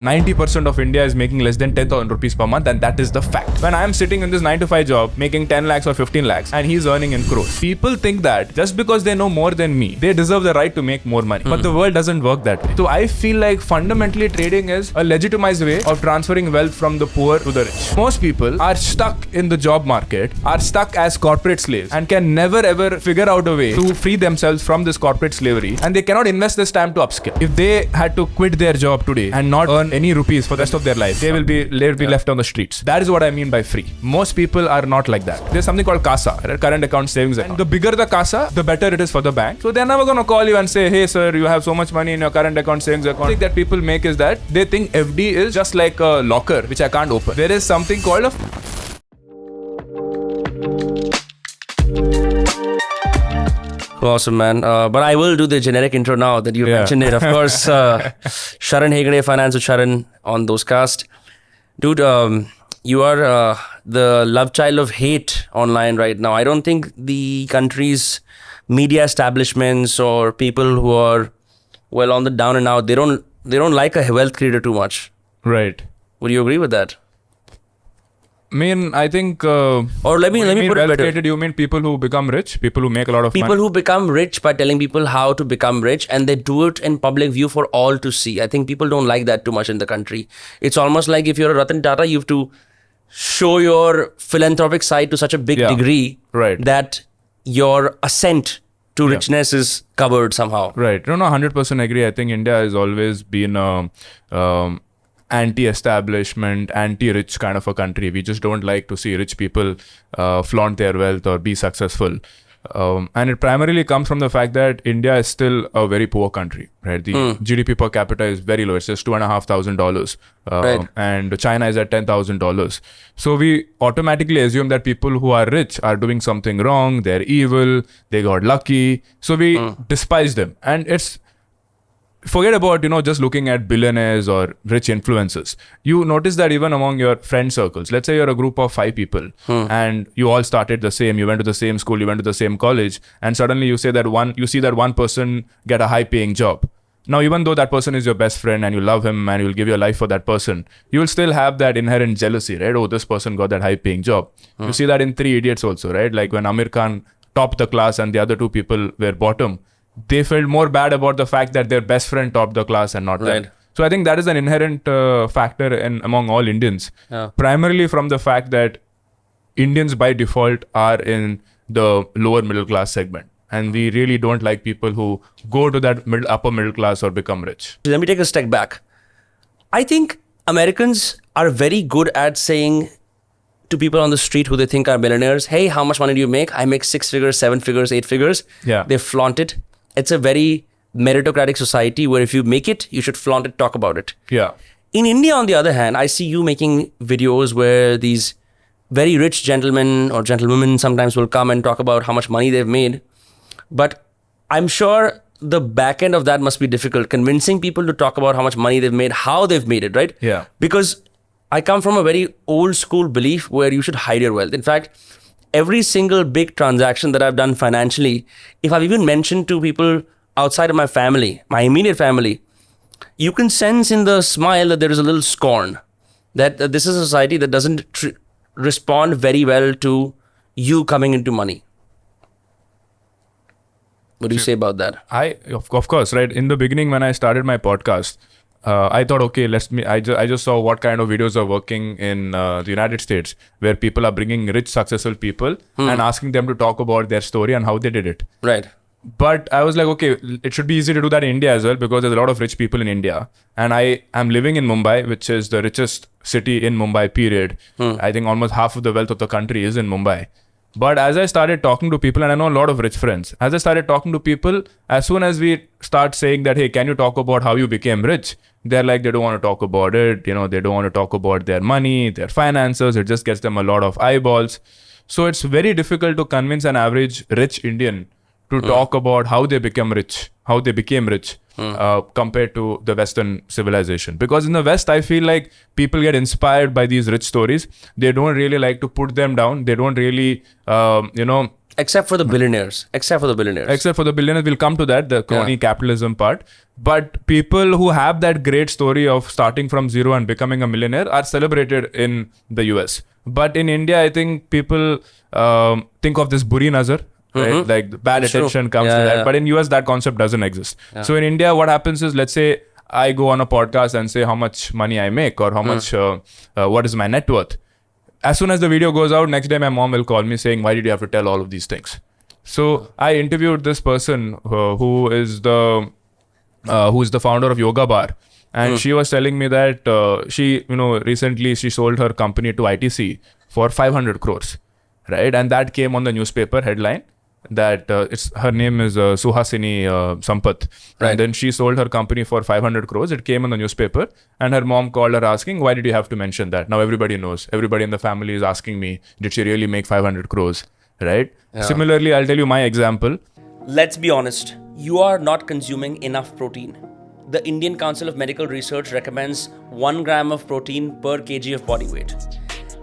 90% of India is making less than 10,000 rupees per month, and that is the fact. When I am sitting in this 9 to 5 job making 10 lakhs or 15 lakhs and he's earning in crores, people think that just because they know more than me, they deserve the right to make more money. But the world doesn't work that way. So I feel like fundamentally trading is a legitimized way of transferring wealth from the poor to the rich. Most people are stuck in the job market, are stuck as corporate slaves, and can never ever figure out a way to free themselves from this corporate slavery, and they cannot invest this time to upskill. If they had to quit their job today and not earn any rupees for the rest of their life, they will be left on the streets. That is what I mean by free. Most people are not like that. There's something called CASA, right? Current account savings account. And the bigger the CASA, the better it is for the bank. So they're never going to call you and say, hey sir, you have so much money in your current account savings account. The mistake that people make is that they think FD is just like a locker which I can't open. There is something called a Awesome, man. But I will do the generic intro now that you mentioned it. Of course, Sharan Hegde, Finance with Sharan on Dostcast. Dude, you are the love child of hate online right now. I don't think the country's media establishments or people who are well on the down and out, they don't like a wealth creator too much. right. Would you agree with that? I mean, I think. Or let me put it better. You mean people who become rich, people who make a lot of People money? who become rich by telling people how to become rich, and they do it in public view for all to see. I think people don't like that too much in the country. It's almost like if you're a Ratan Tata, you have to show your philanthropic side to such a big degree that your ascent to richness is covered somehow. Right. No, 100% agree. I think India has always been anti-establishment, anti-rich kind of a country. We just don't like to see rich people flaunt their wealth or be successful. And it primarily comes from the fact that India is still a very poor country, right? The GDP per capita is very low. It's just $2,500. And China is at $10,000. So we automatically assume that people who are rich are doing something wrong. They're evil. They got lucky. So we despise them. And it's forget about, just looking at billionaires or rich influencers. You notice that even among your friend circles, let's say you're a group of 5 people and you all started the same, you went to the same school, you went to the same college, and suddenly you see that one person get a high paying job. Now, even though that person is your best friend and you love him and you'll give your life for that person, you will still have that inherent jealousy, right? Oh, this person got that high paying job. You see that in 3 Idiots also, right? Like when Amir Khan topped the class and the other 2 people were bottom, they felt more bad about the fact that their best friend topped the class and not them. So I think that is an inherent factor among all Indians. Primarily from the fact that Indians by default are in the lower middle class segment. And we really don't like people who go to that upper middle class or become rich. Let me take a step back. I think Americans are very good at saying to people on the street who they think are millionaires, hey, how much money do you make? I make 6 figures, 7 figures, 8 figures. Yeah. They flaunt it. It's a very meritocratic society where if you make it, you should flaunt it, talk about it. Yeah. In India, on the other hand, I see you making videos where these very rich gentlemen or gentlewomen sometimes will come and talk about how much money they've made. But I'm sure the back end of that must be difficult, convincing people to talk about how much money they've made, how they've made it, right? Yeah. Because I come from a very old school belief where you should hide your wealth. In fact, every single big transaction that I've done financially, if I've even mentioned to people outside of my family, my immediate family, you can sense in the smile that there is a little scorn, that this is a society that doesn't respond very well to you coming into money. What do you say about that? Of course, right? In the beginning, when I started my podcast, I thought, okay, I just saw what kind of videos are working in the United States, where people are bringing rich, successful people and asking them to talk about their story and how they did it. Right. But I was like, okay, it should be easy to do that in India as well, because there's a lot of rich people in India. And I am living in Mumbai, which is the richest city in Mumbai, period. I think almost half of the wealth of the country is in Mumbai. But as I started talking to people, and I know a lot of rich friends, as I started talking to people, as soon as we start saying that, hey, can you talk about how you became rich? They're like, they don't want to talk about it. They don't want to talk about their money, their finances. It just gets them a lot of eyeballs. So it's very difficult to convince an average rich Indian to talk about how they became rich, compared to the Western civilization. Because in the West, I feel like people get inspired by these rich stories. They don't really like to put them down. They don't really, Except for the billionaires. Except for the billionaires, we'll come to that, the crony capitalism part. But people who have that great story of starting from zero and becoming a millionaire are celebrated in the US. But in India, I think people think of this buri nazar, right? Like the bad attention comes to that. But in US, that concept doesn't exist. So in India, what happens is, let's say I go on a podcast and say how much money I make or how much, what is my net worth. As soon as the video goes out, next day my mom will call me saying, why did you have to tell all of these things? So I interviewed this person who is the founder of Yoga Bar. And she was telling me that she, recently she sold her company to ITC for 500 crores, right? And that came on the newspaper headline that her name is Suhasini Sampath. Right. And then she sold her company for 500 crores. It came on the newspaper and her mom called her asking, why did you have to mention that? Now everybody knows. Everybody in the family is asking me, did she really make 500 crores? Right? Yeah. Similarly, I'll tell you my example. Let's be honest. You are not consuming enough protein. The Indian Council of Medical Research recommends 1 gram of protein per kg of body weight.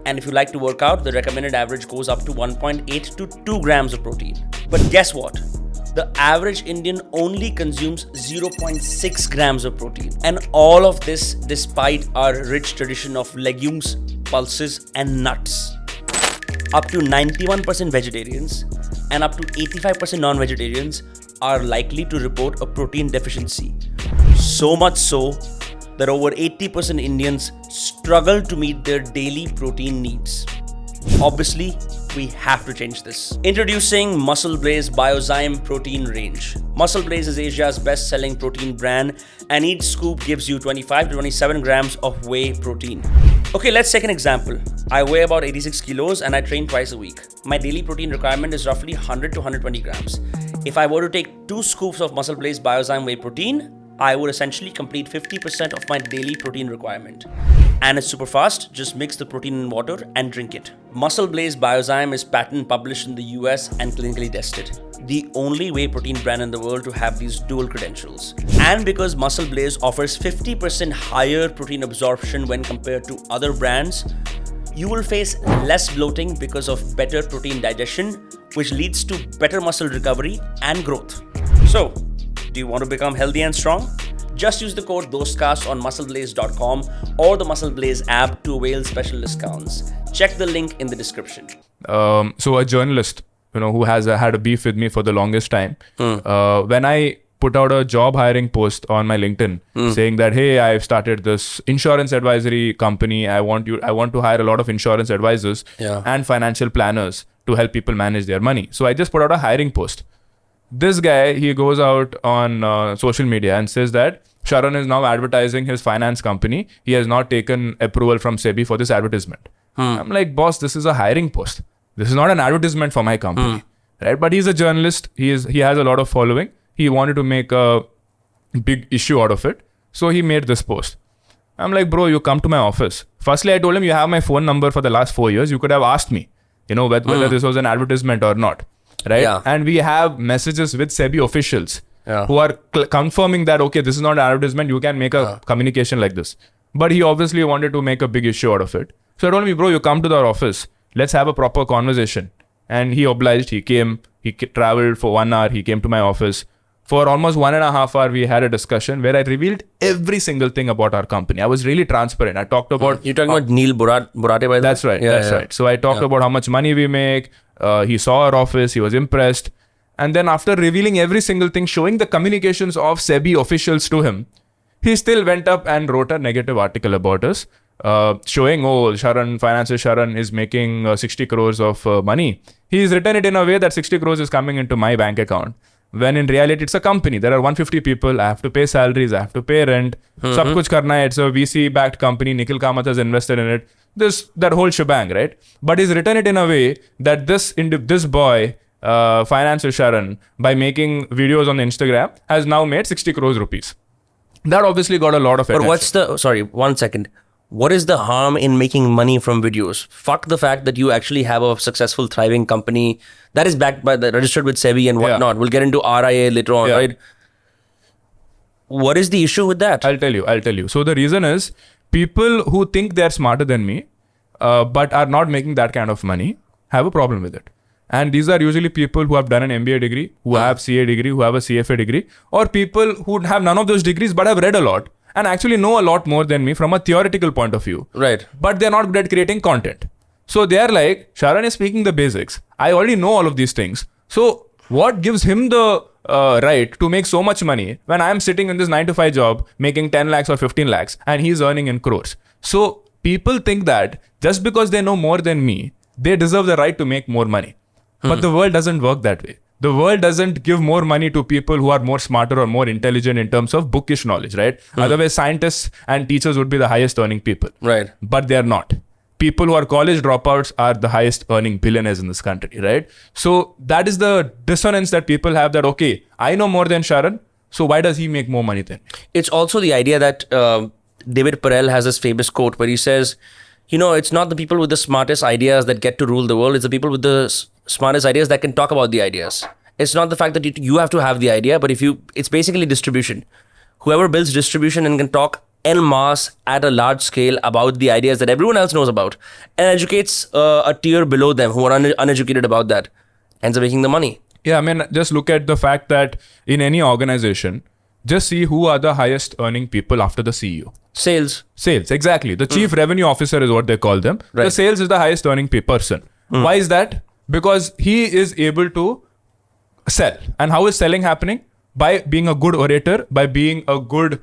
And if you like to work out, the recommended average goes up to 1.8 to 2 grams of protein. But guess what? The average Indian only consumes 0.6 grams of protein. And all of this despite our rich tradition of legumes, pulses, and nuts. Up to 91% vegetarians and up to 85% non-vegetarians are likely to report a protein deficiency. So much so that over 80% Indians struggle to meet their daily protein needs. Obviously, we have to change this. Introducing Muscle Blaze Biozyme Protein Range. Muscle Blaze is Asia's best-selling protein brand, and each scoop gives you 25 to 27 grams of whey protein. Okay, let's take an example. I weigh about 86 kilos and I train twice a week. My daily protein requirement is roughly 100 to 120 grams. If I were to take 2 scoops of Muscle Blaze Biozyme whey protein, I would essentially complete 50% of my daily protein requirement. And it's super fast, just mix the protein in water and drink it. Muscle Blaze Biozyme is patent published in the US and clinically tested. The only whey protein brand in the world to have these dual credentials. And because Muscle Blaze offers 50% higher protein absorption when compared to other brands, you will face less bloating because of better protein digestion, which leads to better muscle recovery and growth. So, do you want to become healthy and strong? Just use the code Dostcast on muscleblaze.com or the Muscle Blaze app to avail special discounts. Check the link in the description. So a journalist, who has had a beef with me for the longest time, when I put out a job hiring post on my LinkedIn saying that, hey, I've started this insurance advisory company. I want to hire a lot of insurance advisors and financial planners to help people manage their money. So I just put out a hiring post. This guy, he goes out on social media and says that Sharan is now advertising his finance company. He has not taken approval from SEBI for this advertisement. I'm like, boss, this is a hiring post. This is not an advertisement for my company, right? But he's a journalist. He has a lot of following. He wanted to make a big issue out of it. So he made this post. I'm like, bro, you come to my office. Firstly, I told him, you have my phone number for the last 4 years. You could have asked me, whether this was an advertisement or not. Right? Yeah. And we have messages with SEBI officials who are confirming that, okay, this is not an advertisement. You can make a communication like this. But he obviously wanted to make a big issue out of it. So I told him, bro, you come to our office. Let's have a proper conversation. And he obliged. He came. He traveled for 1 hour. He came to my office. For almost 1.5 hours, we had a discussion where I revealed every single thing about our company. I was really transparent. I talked about... You're talking about Neil Borate by the way? That's right. That's right. So I talked about how much money we make. He saw our office. He was impressed. And then after revealing every single thing, showing the communications of SEBI officials to him, he still went up and wrote a negative article about us, showing, Finances Sharan is making 60 crores of money. He's written it in a way that 60 crores is coming into my bank account. When in reality, it's a company. There are 150 people. I have to pay salaries. I have to pay rent. Sab kuch karna hai. It's a VC-backed company. Nikhil Kamath has invested in it. That whole shebang, right? But he's written it in a way that this boy, Finances Sharan, by making videos on Instagram, has now made 60 crores rupees. That obviously got a lot of attention. But 1 second. What is the harm in making money from videos? Fuck the fact that you actually have a successful, thriving company that is backed by registered with SEBI and whatnot. We'll get into RIA later on, right? What is the issue with that? I'll tell you. So the reason is people who think they're smarter than me, but are not making that kind of money, have a problem with it. And these are usually people who have done an MBA degree, who have CA degree, who have a CFA degree, or people who have none of those degrees but have read a lot and actually know a lot more than me from a theoretical point of view. Right. But they're not good at creating content. So they're like, Sharan is speaking the basics. I already know all of these things. So what gives him the right to make so much money when I'm sitting in this 9-to-5 job making 10 lakhs or 15 lakhs and he's earning in crores? So people think that just because they know more than me, they deserve the right to make more money. But the world doesn't work that way. The world doesn't give more money to people who are more smarter or more intelligent in terms of bookish knowledge, right? Otherwise, scientists and teachers would be the highest earning people. Right. But they're not. People who are college dropouts are the highest earning billionaires in this country, right? So that is the dissonance that people have that, okay, I know more than Sharan, so why does he make more money then? It's also the idea that David Perel has this famous quote where he says, it's not the people with the smartest ideas that get to rule the world. It's the people with the smartest ideas that can talk about the ideas. It's not the fact that you have to have the idea, but it's basically distribution. Whoever builds distribution and can talk en masse at a large scale about the ideas that everyone else knows about and educates a tier below them who are uneducated about that ends up making the money. Yeah, I mean, just look at the fact that in any organization, just see who are the highest earning people after the CEO. Sales, exactly. The chief revenue officer is what they call them. Right. The sales is the highest earning person. Why is that? Because he is able to sell. And how is selling happening? By being a good orator, by being a good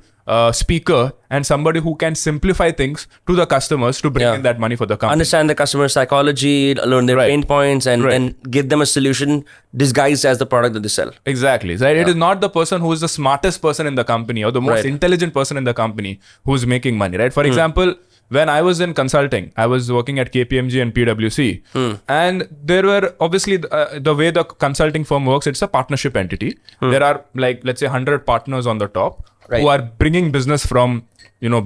speaker, and somebody who can simplify things to the customers to bring in that money for the company. Understand the customer psychology, learn their pain points, and give them a solution disguised as the product that they sell. Exactly. Right? It is not the person who is the smartest person in the company or the most intelligent person in the company who is making money. Right? For example, when I was in consulting, I was working at KPMG and PwC. And there were obviously the way the consulting firm works, it's a partnership entity. There are let's say 100 partners on the top who are bringing business from,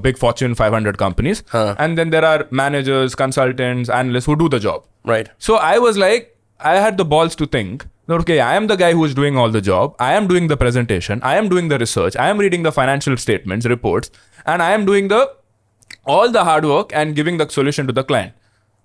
big Fortune 500 companies. And then there are managers, consultants, analysts who do the job. Right. So I was like, I had the balls to think, okay, I am the guy who is doing all the job. I am doing the presentation. I am doing the research. I am reading the financial statements, reports, and I am doing all the hard work and giving the solution to the client.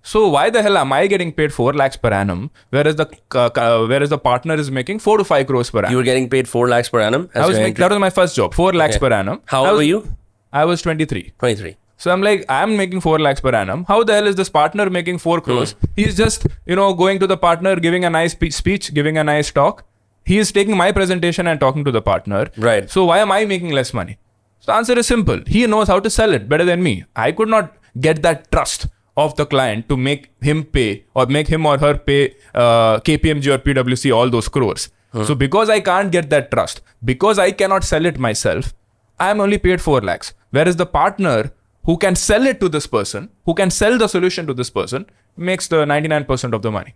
So why the hell am I getting paid 4 lakhs per annum, whereas the partner is making 4 to 5 crores per annum? You were getting paid 4 lakhs per annum? That was my first job, 4 lakhs per annum. How old were you? I was 23. 23. So I'm like, I'm making 4 lakhs per annum. How the hell is this partner making 4 crores? He's just, going to the partner, giving a nice speech, giving a nice talk. He is taking my presentation and talking to the partner. Right. So why am I making less money? So the answer is simple. He knows how to sell it better than me. I could not get that trust of the client to make him pay or make him or her pay KPMG or PwC all those crores. So because I can't get that trust, because I cannot sell it myself, I am only paid 4 lakhs. Whereas the partner who can sell it to this person, who can sell the solution to this person, makes the 99% of the money.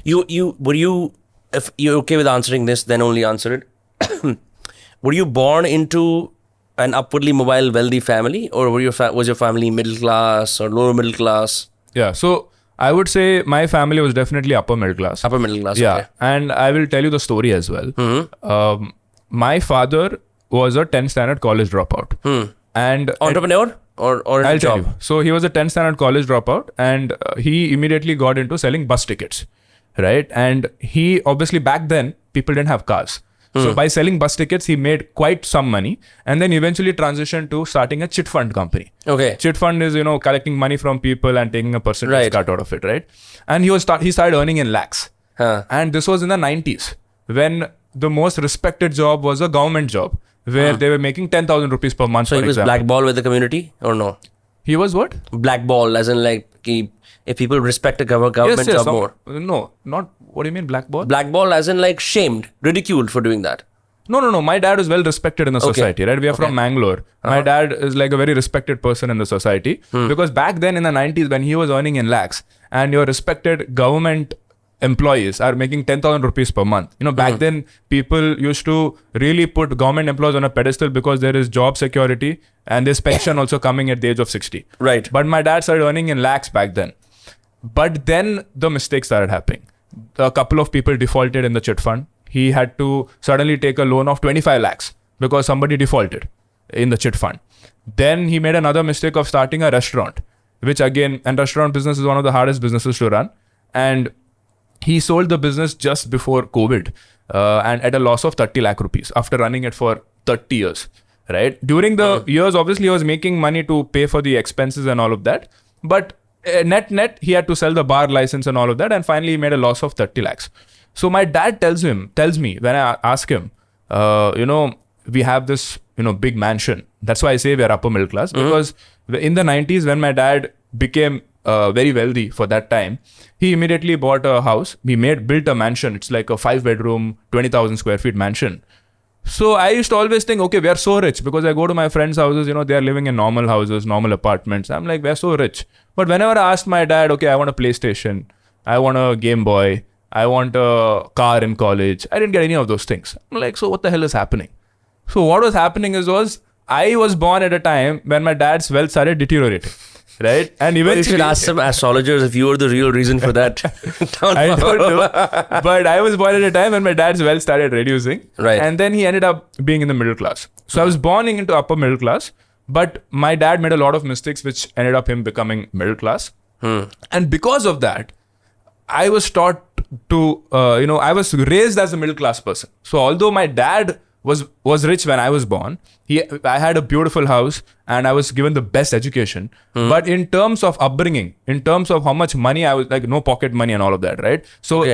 If you're okay with answering this, then only answer it. Were you born into an upwardly mobile, wealthy family, or was your family middle class or lower middle class? Yeah, so I would say my family was definitely upper middle class. Upper middle class, yeah. Okay. And I will tell you the story as well. My father was a 10th standard college dropout. And entrepreneur or I'll job? tell you. So he was a 10th standard college dropout, and he immediately got into selling bus tickets, right? And he obviously back then people didn't have cars. So by selling bus tickets, he made quite some money, and then eventually transitioned to starting a chit fund company. Okay. Chit fund is, collecting money from people and taking a percentage cut out of it, right? And he started earning in lakhs. And this was in the 90s when the most respected job was a government job where they were making 10,000 rupees per month. So he was blackball with the community or no? He was what? Blackball, as in if people respect a government job more. No, not. What do you mean blackball? Blackball as in shamed, ridiculed for doing that. No. My dad is well respected in the society, right? We are from Mangalore. My dad is like a very respected person in the society because back then in the 90s when he was earning in lakhs and your respected government employees are making 10,000 rupees per month. Back then people used to really put government employees on a pedestal because there is job security and there's pension also coming at the age of 60. Right. But my dad started earning in lakhs back then. But then the mistakes started happening. A couple of people defaulted in the chit fund. He had to suddenly take a loan of 25 lakhs because somebody defaulted in the chit fund. Then he made another mistake of starting a restaurant, which again, and restaurant business is one of the hardest businesses to run. And he sold the business just before COVID and at a loss of 30 lakh rupees after running it for 30 years, right? During the years, obviously, he was making money to pay for the expenses and all of that. But net, he had to sell the bar license and all of that. And finally, he made a loss of 30 lakhs. So my dad tells me when I ask him, we have this, big mansion. That's why I say we're upper middle class. Because in the 90s, when my dad became very wealthy for that time, he immediately bought a house. He built a mansion. It's like a 5-bedroom, 20,000 square feet mansion. So I used to always think, okay, we are so rich, because I go to my friends' houses, they are living in normal houses, normal apartments. I'm like, we're so rich. But whenever I asked my dad, okay, I want a PlayStation, I want a Game Boy, I want a car in college, I didn't get any of those things. I'm like, so what the hell is happening? So what was happening was I was born at a time when my dad's wealth started deteriorating. Right? And eventually, you should ask some astrologers if you were the real reason for that. I don't know. But I was born at a time when my dad's wealth started reducing. Right. And then he ended up being in the middle class. So I was born into upper middle class. But my dad made a lot of mistakes which ended up him becoming middle class. And because of that, I was taught to, I was raised as a middle class person. So although my dad was rich when I was born, I had a beautiful house and I was given the best education. But in terms of upbringing, in terms of how much money I was, like no pocket money and all of that, right? So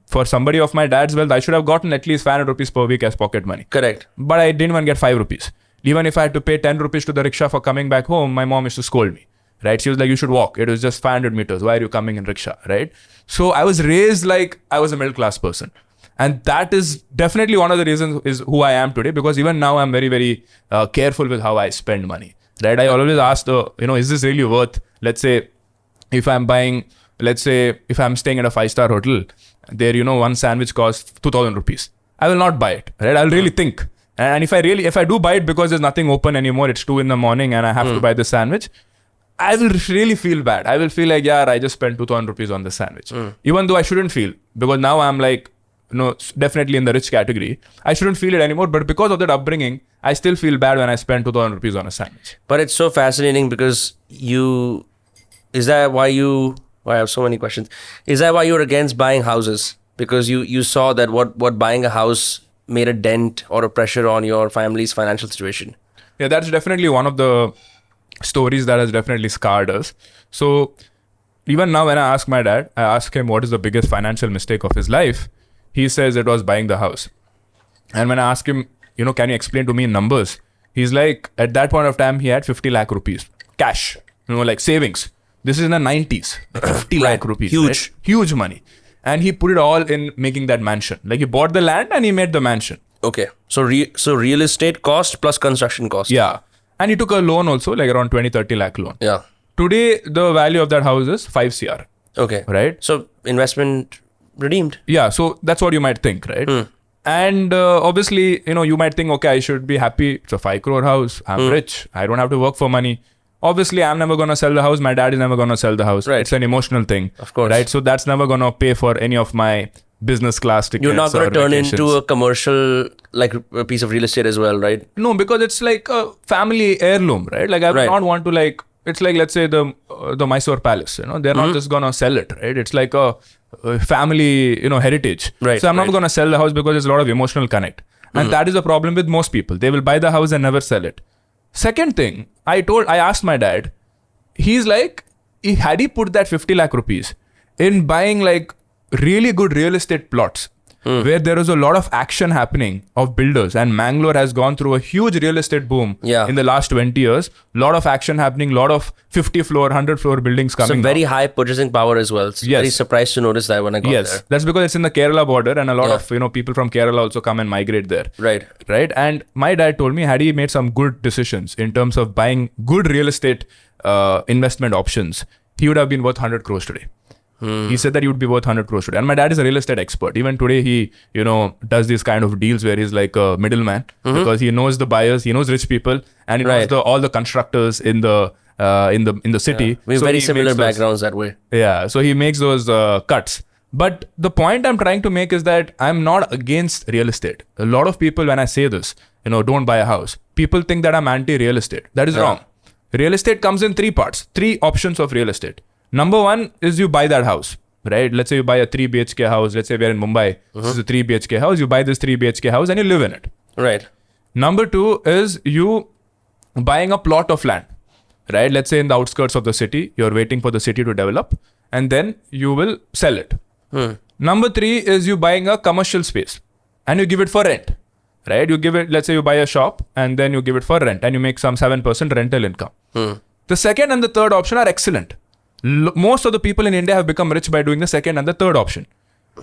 for somebody of my dad's wealth, I should have gotten at least 500 rupees per week as pocket money. Correct. But I didn't even get 5 rupees. Even if I had to pay 10 rupees to the rickshaw for coming back home, my mom used to scold me, right? She was like, you should walk. It was just 500 meters. Why are you coming in rickshaw, right? So I was raised like I was a middle class person. And that is definitely one of the reasons is who I am today, because even now I'm very, very careful with how I spend money, right? I always ask, is this really worth, let's say, if I'm staying at a 5-star hotel, there, one sandwich costs 2,000 rupees. I will not buy it, right? I'll really think. And if I do buy it because there's nothing open anymore, it's 2 a.m. and I have to buy the sandwich, I will really feel bad. I will feel like, I just spent 2,000 rupees on the sandwich. Even though I shouldn't feel, because now I'm like, definitely in the rich category. I shouldn't feel it anymore, but because of that upbringing, I still feel bad when I spend 2,000 rupees on a sandwich. But it's so fascinating because I have so many questions. Is that why you're against buying houses? Because you saw that what buying a house made a dent or a pressure on your family's financial situation? Yeah, that's definitely one of the stories that has definitely scarred us. So even now when I ask my dad, I ask him what is the biggest financial mistake of his life. He says it was buying the house. And when I ask him, can you explain to me in numbers? He's like, at that point of time, he had 50 lakh rupees cash, like savings. This is in the 90s, 50 lakh rupees. Huge. Right? Huge money. And he put it all in making that mansion. Like he bought the land and he made the mansion. Okay. So real estate cost plus construction cost. Yeah. And he took a loan also, like around 20-30 lakh loan. Yeah. Today, the value of that house is 5 CR. Okay. Right? So investment redeemed. Yeah. So that's what you might think, right? And obviously, you might think, okay, I should be happy. It's a 5 crore house. I'm rich. I don't have to work for money. Obviously, I'm never going to sell the house. My dad is never going to sell the house. Right. It's an emotional thing. Of course. Right. So that's never going to pay for any of my business class tickets. You're not going to turn vacations. into a commercial, like a piece of real estate as well, right? No, because it's like a family heirloom, right? Like I would not want to it's like, let's say the Mysore Palace, they're not just going to sell it, right? It's like a family, heritage. Right. So I'm not going to sell the house because there's a lot of emotional connect. And that is a problem with most people. They will buy the house and never sell it. Second thing, I asked my dad, he's like, had he put that 50 lakh rupees in buying like really good real estate plots where there is a lot of action happening of builders, and Mangalore has gone through a huge real estate boom in the last 20 years. Lot of action happening, lot of 50 floor, 100 floor buildings coming. So very high purchasing power as well. Very surprised to notice that when I got there. That's because it's in the Kerala border and a lot of people from Kerala also come and migrate there. Right. And my dad told me, had he made some good decisions in terms of buying good real estate investment options, he would have been worth 100 crores today. He said that he would be worth 100 crores today. And my dad is a real estate expert. Even today, he, does these kind of deals where he's like a middleman because he knows the buyers, he knows rich people, and he knows all the constructors in the city. Yeah. We have very similar backgrounds that way. Yeah. So he makes those cuts. But the point I'm trying to make is that I'm not against real estate. A lot of people, when I say this, don't buy a house, people think that I'm anti-real estate. That is wrong. Real estate comes in 3 parts, 3 options of real estate. Number 1 is you buy that house. right? Let's say you buy a 3 BHK house. Let's say we're in Mumbai. This is a 3 BHK house. You buy this 3 BHK house and you live in it. Right. Number 2 is you buying a plot of land, right? Let's say in the outskirts of the city, you're waiting for the city to develop and then you will sell it. Number 3 is you buying a commercial space and you give it for rent, right? You give it, let's say you buy a shop and then you give it for rent and you make some 7% rental income. The second and the third option are excellent. Most of the people in India have become rich by doing the second and the third option.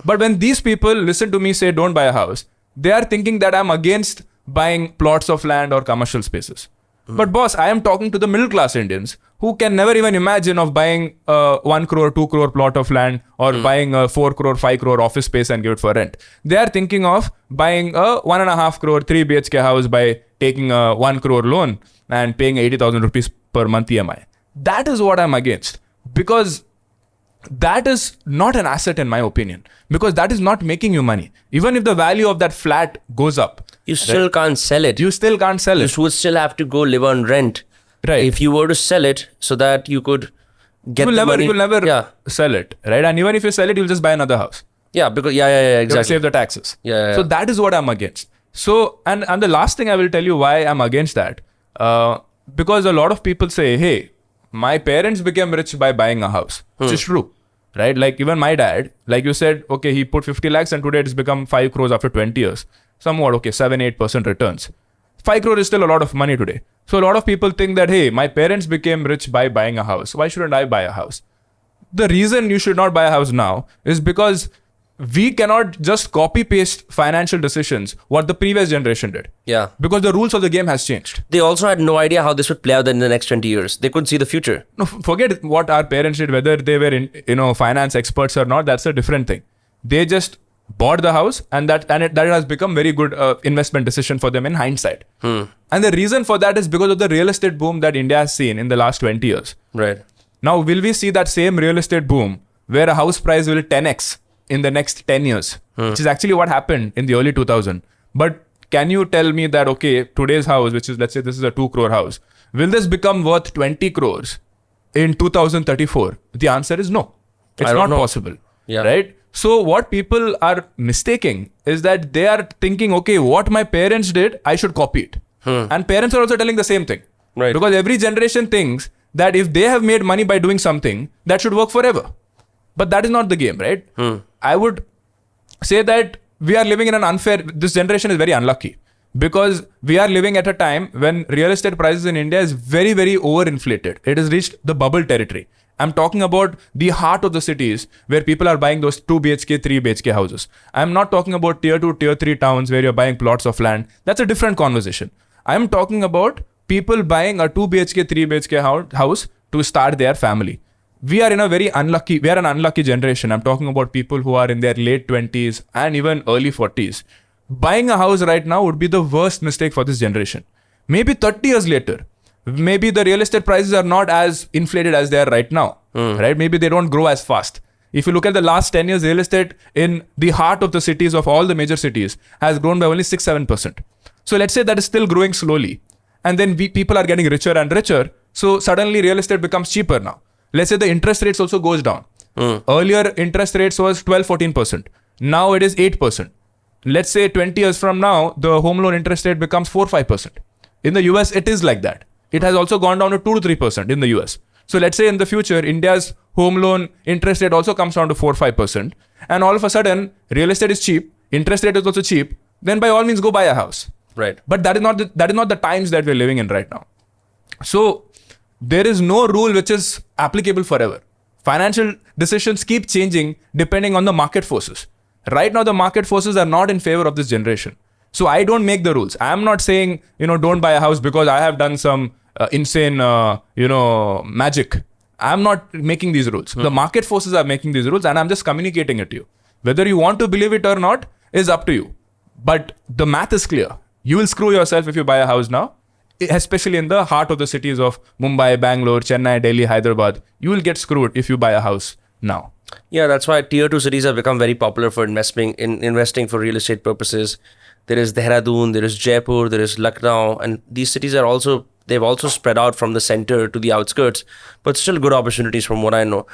But when these people listen to me say don't buy a house, they are thinking that I'm against buying plots of land or commercial spaces. But boss, I am talking to the middle class Indians who can never even imagine of buying a 1 crore, 2 crore plot of land or buying a 4 crore, 5 crore office space and give it for rent. They are thinking of buying a 1.5 crore, 3 BHK house by taking a 1 crore loan and paying 80,000 rupees per month EMI. That is what I'm against, because that is not an asset in my opinion, because that is not making you money. Even if the value of that flat goes up, you still can't sell it. You still can't sell it. You would still have to go live on rent. Right. If you were to sell it so that you could get the money. You will never sell it, right? And even if you sell it, you'll just buy another house. Yeah, because exactly. Save the taxes. Yeah. So that is what I'm against. So and the last thing I will tell you why I'm against that, because a lot of people say, hey, my parents became rich by buying a house, which is true, right? Like even my dad, like you said, okay, he put 50 lakhs and today it's become 5 crores after 20 years. Somewhat, okay, 7-8% returns. 5 crore is still a lot of money today. So a lot of people think that, hey, my parents became rich by buying a house. Why shouldn't I buy a house? The reason you should not buy a house now is because we cannot just copy paste financial decisions what the previous generation did. Yeah. Because the rules of the game has changed. They also had no idea how this would play out in the next 20 years. They couldn't see the future. No, forget what our parents did, whether they were in, finance experts or not. That's a different thing. They just bought the house and that has become very good investment decision for them in hindsight. And the reason for that is because of the real estate boom that India has seen in the last 20 years. Right. Now, will we see that same real estate boom where a house price will 10x in the next 10 years, which is actually what happened in the early 2000s. But can you tell me that, okay, today's house, which is, let's say this is a 2 crore house, will this become worth 20 crores in 2034? The answer is no. It's not possible. Yeah. Right? So what people are mistaking is that they are thinking, okay, what my parents did, I should copy it. And parents are also telling the same thing. Right. Because every generation thinks that if they have made money by doing something, that should work forever. But that is not the game, right? I would say that we are living in an this generation is very unlucky because we are living at a time when real estate prices in India is very, very overinflated. It has reached the bubble territory. I'm talking about the heart of the cities where people are buying those 2 BHK, 3 BHK houses. I'm not talking about tier 2, tier 3 towns where you're buying plots of land. That's a different conversation. I'm talking about people buying a 2 BHK, 3 BHK house to start their family. We are an unlucky generation. I'm talking about people who are in their late 20s and even early 40s. Buying a house right now would be the worst mistake for this generation. Maybe 30 years later, maybe the real estate prices are not as inflated as they are right now, right? Maybe they don't grow as fast. If you look at the last 10 years, real estate in the heart of the cities of all the major cities has grown by only 6-7%. So let's say that is still growing slowly. And then people are getting richer and richer. So suddenly real estate becomes cheaper now. Let's say the interest rates also goes down. Earlier interest rates was 12-14%. Now it is 8%. Let's say 20 years from now, the home loan interest rate becomes 4-5%. In the US, it is like that. It has also gone down to 2-3% in the US. So let's say in the future, India's home loan interest rate also comes down to 4-5%. And all of a sudden, real estate is cheap. Interest rate is also cheap. Then by all means, go buy a house. Right. But that is not the times that we're living in right now. So there is no rule which is applicable forever. Financial decisions keep changing depending on the market forces. Right now, the market forces are not in favor of this generation. So I don't make the rules. I'm not saying, don't buy a house because I have done some insane, magic. I'm not making these rules. The market forces are making these rules and I'm just communicating it to you. Whether you want to believe it or not is up to you. But the math is clear. You will screw yourself if you buy a house now, especially in the heart of the cities of Mumbai, Bangalore, Chennai, Delhi, Hyderabad. You will get screwed if you buy a house now. Yeah, that's why tier 2 cities have become very popular for investing for real estate purposes. There is Dehradun, there is Jaipur, there is Lucknow, and these cities they've also spread out from the center to the outskirts, but still good opportunities from what I know.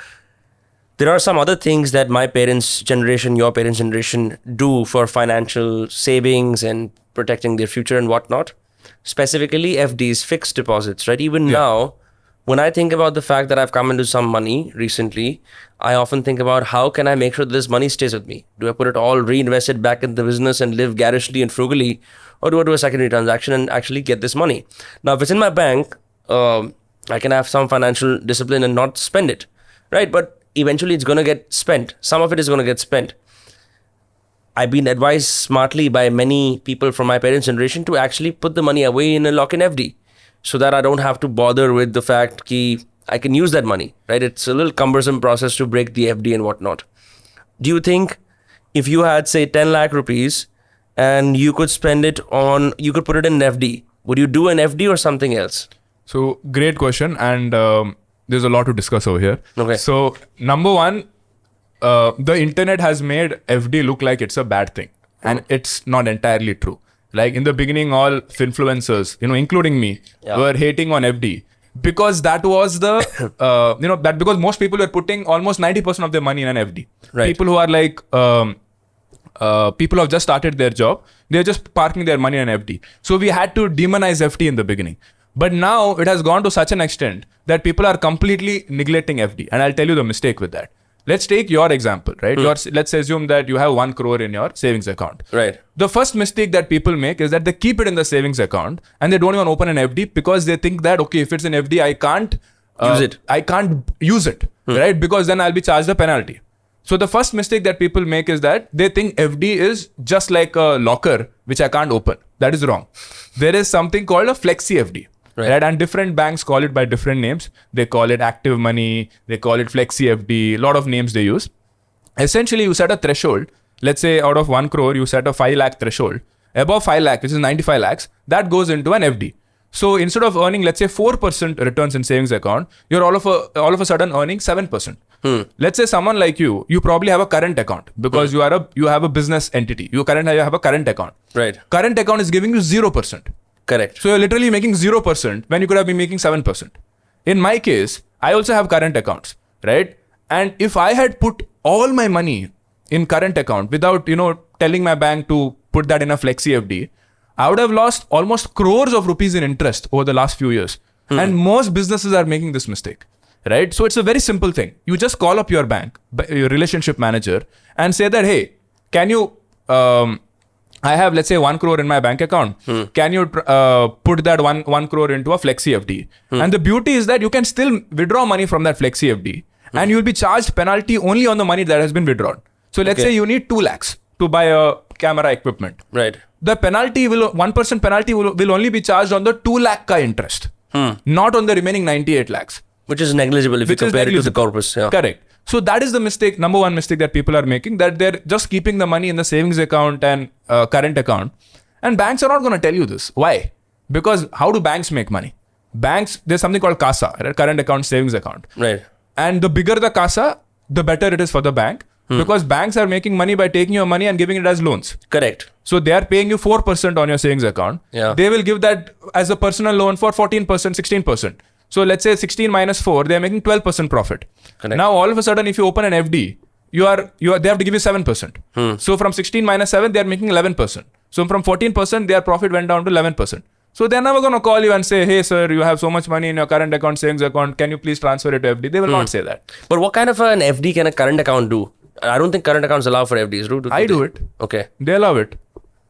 There are some other things that my parents' generation, your parents' generation do for financial savings and protecting their future and whatnot. Specifically, FDs, fixed deposits, right? Even now, when I think about the fact that I've come into some money recently, I often think about how can I make sure that this money stays with me? Do I put it all reinvested back in the business and live garishly and frugally? Or do I do a secondary transaction and actually get this money? Now, if it's in my bank, I can have some financial discipline and not spend it, right? But eventually it's going to get spent. Some of it is going to get spent. I've been advised smartly by many people from my parents' generation to actually put the money away in a lock-in FD so that I don't have to bother with the fact that I can use that money, right? It's a little cumbersome process to break the FD and whatnot. Do you think if you had, say, 10 lakh rupees and you could spend it on, you could put it in an FD, would you do an FD or something else? So great question. And there's a lot to discuss over here. Okay. So number one, the internet has made FD look like it's a bad thing, and it's not entirely true. Like in the beginning, all influencers, including me, were hating on FD because that was the, because most people were putting almost 90% of their money in an FD. Right. People who are like, people who have just started their job, they're just parking their money in an FD. So we had to demonize FD in the beginning. But now it has gone to such an extent that people are completely neglecting FD. And I'll tell you the mistake with that. Let's take your example, right? Let's assume that you have 1 crore in your savings account. Right. The first mistake that people make is that they keep it in the savings account and they don't even open an FD because they think that, okay, if it's an FD, I can't use it. I can't use it, right? Because then I'll be charged a penalty. So the first mistake that people make is that they think FD is just like a locker, which I can't open. That is wrong. There is something called a flexi FD. Right. And different banks call it by different names. They call it active money. They call it flexi FD. A lot of names they use. Essentially, you set a threshold. Let's say out of 1 crore, you set a 5 lakh threshold. Above 5 lakh, which is 95 lakhs, that goes into an FD. So instead of earning, let's say 4% returns in savings account, you're all of a sudden earning 7%. Let's say someone like you probably have a current account because you have a business entity. You have a current account. Right. Current account is giving you 0%. Correct. So you're literally making 0% when you could have been making 7%. In my case, I also have current accounts, right? And if I had put all my money in current account without, telling my bank to put that in a flexi FD, I would have lost almost crores of rupees in interest over the last few years. And most businesses are making this mistake, right? So it's a very simple thing. You just call up your bank, your relationship manager, and say that, hey, can you... I have, let's say, 1 crore in my bank account. Can you put that 1 crore into a flexi FD? And the beauty is that you can still withdraw money from that flexi FD and you'll be charged penalty only on the money that has been withdrawn. So let's say you need 2 lakhs to buy a camera equipment. Right. The penalty 1% penalty will only be charged on the 2 lakh ka interest, not on the remaining 98 lakhs. Which is negligible if you compare it to the corpus. Yeah. Correct. So that is the mistake, number one mistake that people are making, that they're just keeping the money in the savings account and current account. And banks are not going to tell you this. Why? Because how do banks make money? Banks, there's something called CASA, right? Current account, savings account. Right. And the bigger the CASA, the better it is for the bank. Because banks are making money by taking your money and giving it as loans. Correct. So they are paying you 4% on your savings account. Yeah. They will give that as a personal loan for 14%, 16%. So let's say 16 minus 4, they are making 12% profit. Correct. Now all of a sudden, if you open an FD, they have to give you 7%. So from 16 minus 7, they are making 11%. So from 14%, their profit went down to 11%. So they're never going to call you and say, hey sir, you have so much money in your current account, savings account, can you please transfer it to FD? They will not say that. But what kind of an FD can a current account do? I don't think current accounts allow for FDs. I do it. Okay. They allow it.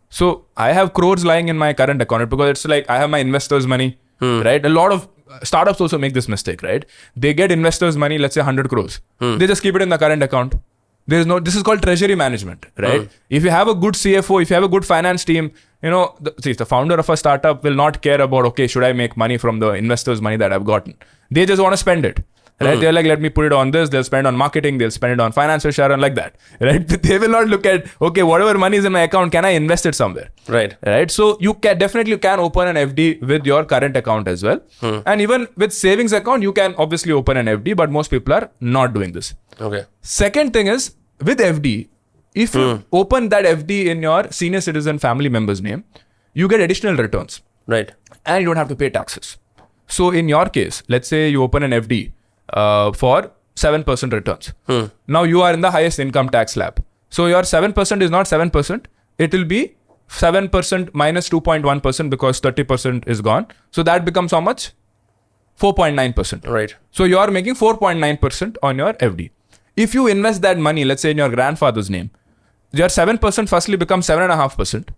So I have crores lying in my current account because it's like I have my investors' money, right? A lot of startups also make this mistake, right? They get investors' money, let's say 100 crores. They just keep it in the current account. This is called treasury management, right? If you have a good CFO, if you have a good finance team, the founder of a startup will not care about, okay, should I make money from the investors' money that I've gotten? They just want to spend it. Right? They're like, let me put it on this. They'll spend on marketing. They'll spend it on financial Sharan, like that. Right? They will not look at, okay, whatever money is in my account, can I invest it somewhere? Right. Right. So you definitely can open an FD with your current account as well. And even with savings account, you can obviously open an FD, but most people are not doing this. Okay. Second thing is, with FD, if you open that FD in your senior citizen family member's name, you get additional returns. Right. And you don't have to pay taxes. So in your case, let's say you open an FD for 7% returns. Now you are in the highest income tax slab. So your 7% is not 7%. It will be 7% minus 2.1% because 30% is gone. So that becomes how much? 4.9%. Right. So you are making 4.9% on your FD. If you invest that money, let's say in your grandfather's name, your 7% firstly becomes 7.5%.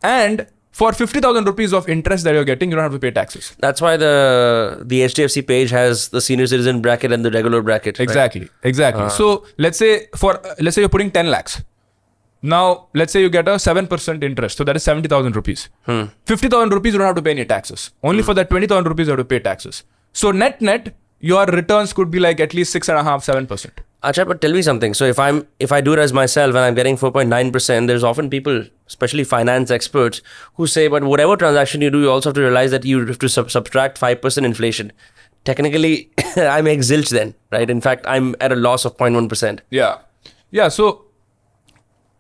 And for 50,000 rupees of interest that you're getting, you don't have to pay taxes. That's why the HDFC page has the senior citizen bracket and the regular bracket. Exactly. So let's say you're putting 10 lakhs. Now, let's say you get a 7% interest. So that is 70,000 rupees. 50,000 rupees, you don't have to pay any taxes. Only for that 20,000 rupees, you have to pay taxes. So net, your returns could be like at least 6.5-7%. Acha, but tell me something. So if I do it as myself and I'm getting 4.9%, there's often people, especially finance experts, who say, but whatever transaction you do, you also have to realize that you have to subtract 5% inflation. Technically, I make zilch then, right? In fact, I'm at a loss of 0.1%. Yeah. So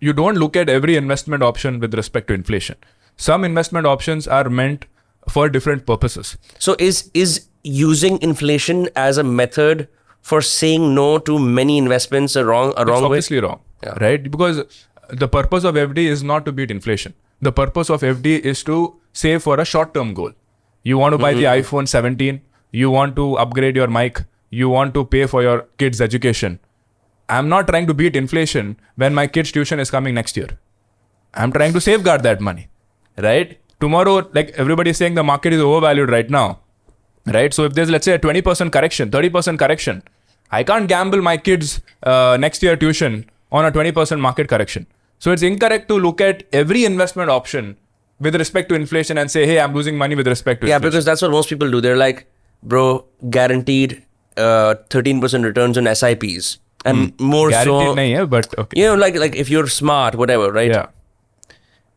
you don't look at every investment option with respect to inflation. Some investment options are meant for different purposes. So is using inflation as a method for saying no to many investments a wrong It's way? obviously wrong, right? Because the purpose of FD is not to beat inflation. The purpose of FD is to save for a short-term goal. You want to buy the iPhone 17, you want to upgrade your mic, you want to pay for your kids' education. I'm not trying to beat inflation when my kids' tuition is coming next year. I'm trying to safeguard that money, right? Tomorrow, like everybody is saying the market is overvalued right now, right? So if there's, let's say, a 20% correction, 30% correction, I can't gamble my kids' next year tuition on a 20% market correction. So it's incorrect to look at every investment option with respect to inflation and say, hey, I'm losing money with respect to inflation. Yeah, because that's what most people do. They're like, bro, guaranteed 13% returns on SIPs. And more Guaranteed so, nahi hai, but okay. you know, like if you're smart, whatever, right? Yeah.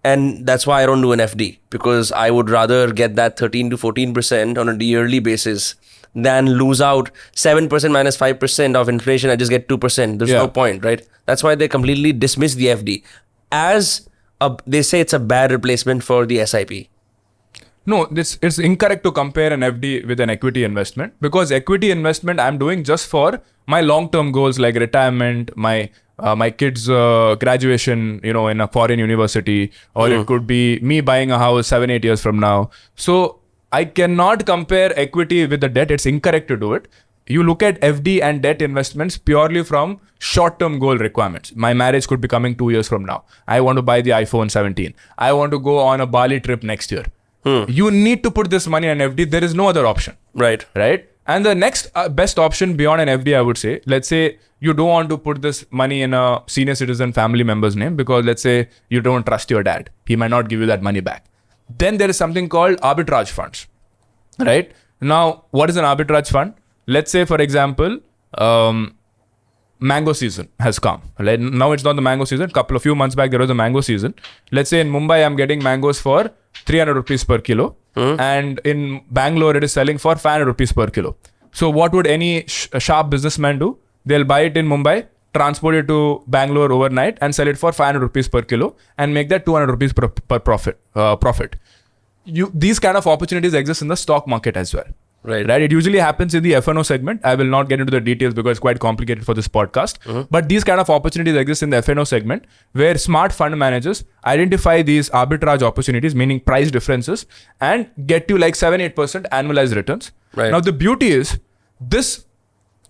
And that's why I don't do an FD, because I would rather get that 13 to 14% on a yearly basis than lose out 7% minus 5% of inflation. I just get 2%. There's no point, right? That's why they completely dismiss the FD as they say it's a bad replacement for the SIP. No, it's incorrect to compare an FD with an equity investment, because equity investment I'm doing just for my long-term goals like retirement, my kids' graduation, in a foreign university, or it could be me buying a house 7-8 years from now. So I cannot compare equity with the debt. It's incorrect to do it. You look at FD and debt investments purely from short-term goal requirements. My marriage could be coming 2 years from now. I want to buy the iPhone 17. I want to go on a Bali trip next year. You need to put this money in FD. There is no other option. Right. And the next best option beyond an FD, I would say, let's say you don't want to put this money in a senior citizen family member's name because let's say you don't trust your dad. He might not give you that money back. Then there is something called arbitrage funds, right? Now, what is an arbitrage fund? Let's say, for example, mango season has come. Like, now it's not the mango season. A few months back, there was a mango season. Let's say in Mumbai, I'm getting mangoes for 300 rupees per kilo. And in Bangalore, it is selling for 500 rupees per kilo. So what would any sharp businessman do? They'll buy it in Mumbai, transport it to Bangalore overnight and sell it for 500 rupees per kilo and make that 200 rupees per profit. These kind of opportunities exist in the stock market as well. Right. It usually happens in the F&O segment. I will not get into the details because it's quite complicated for this podcast. But these kind of opportunities exist in the F&O segment where smart fund managers identify these arbitrage opportunities, meaning price differences, and get you like 7-8% annualized returns. Right. Now, the beauty is this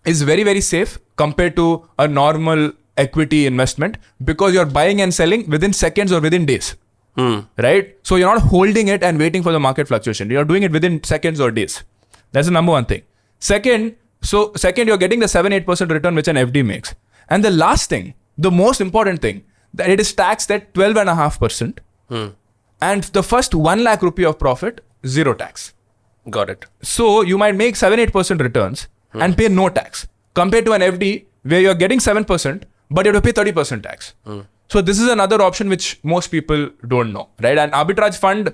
is very, very safe compared to a normal equity investment because you're buying and selling within seconds or within days. Right? So you're not holding it and waiting for the market fluctuation. You're doing it within seconds or days. That's the number one thing. Second, you're getting the 7-8% return which an FD makes. And the last thing, the most important thing, that it is taxed at 12.5%. And the first 1 lakh rupee of profit, zero tax. Got it. So you might make 7-8% returns and pay no tax compared to an FD where you're getting 7%, but you have to pay 30% tax. So this is another option which most people don't know, right? And arbitrage fund,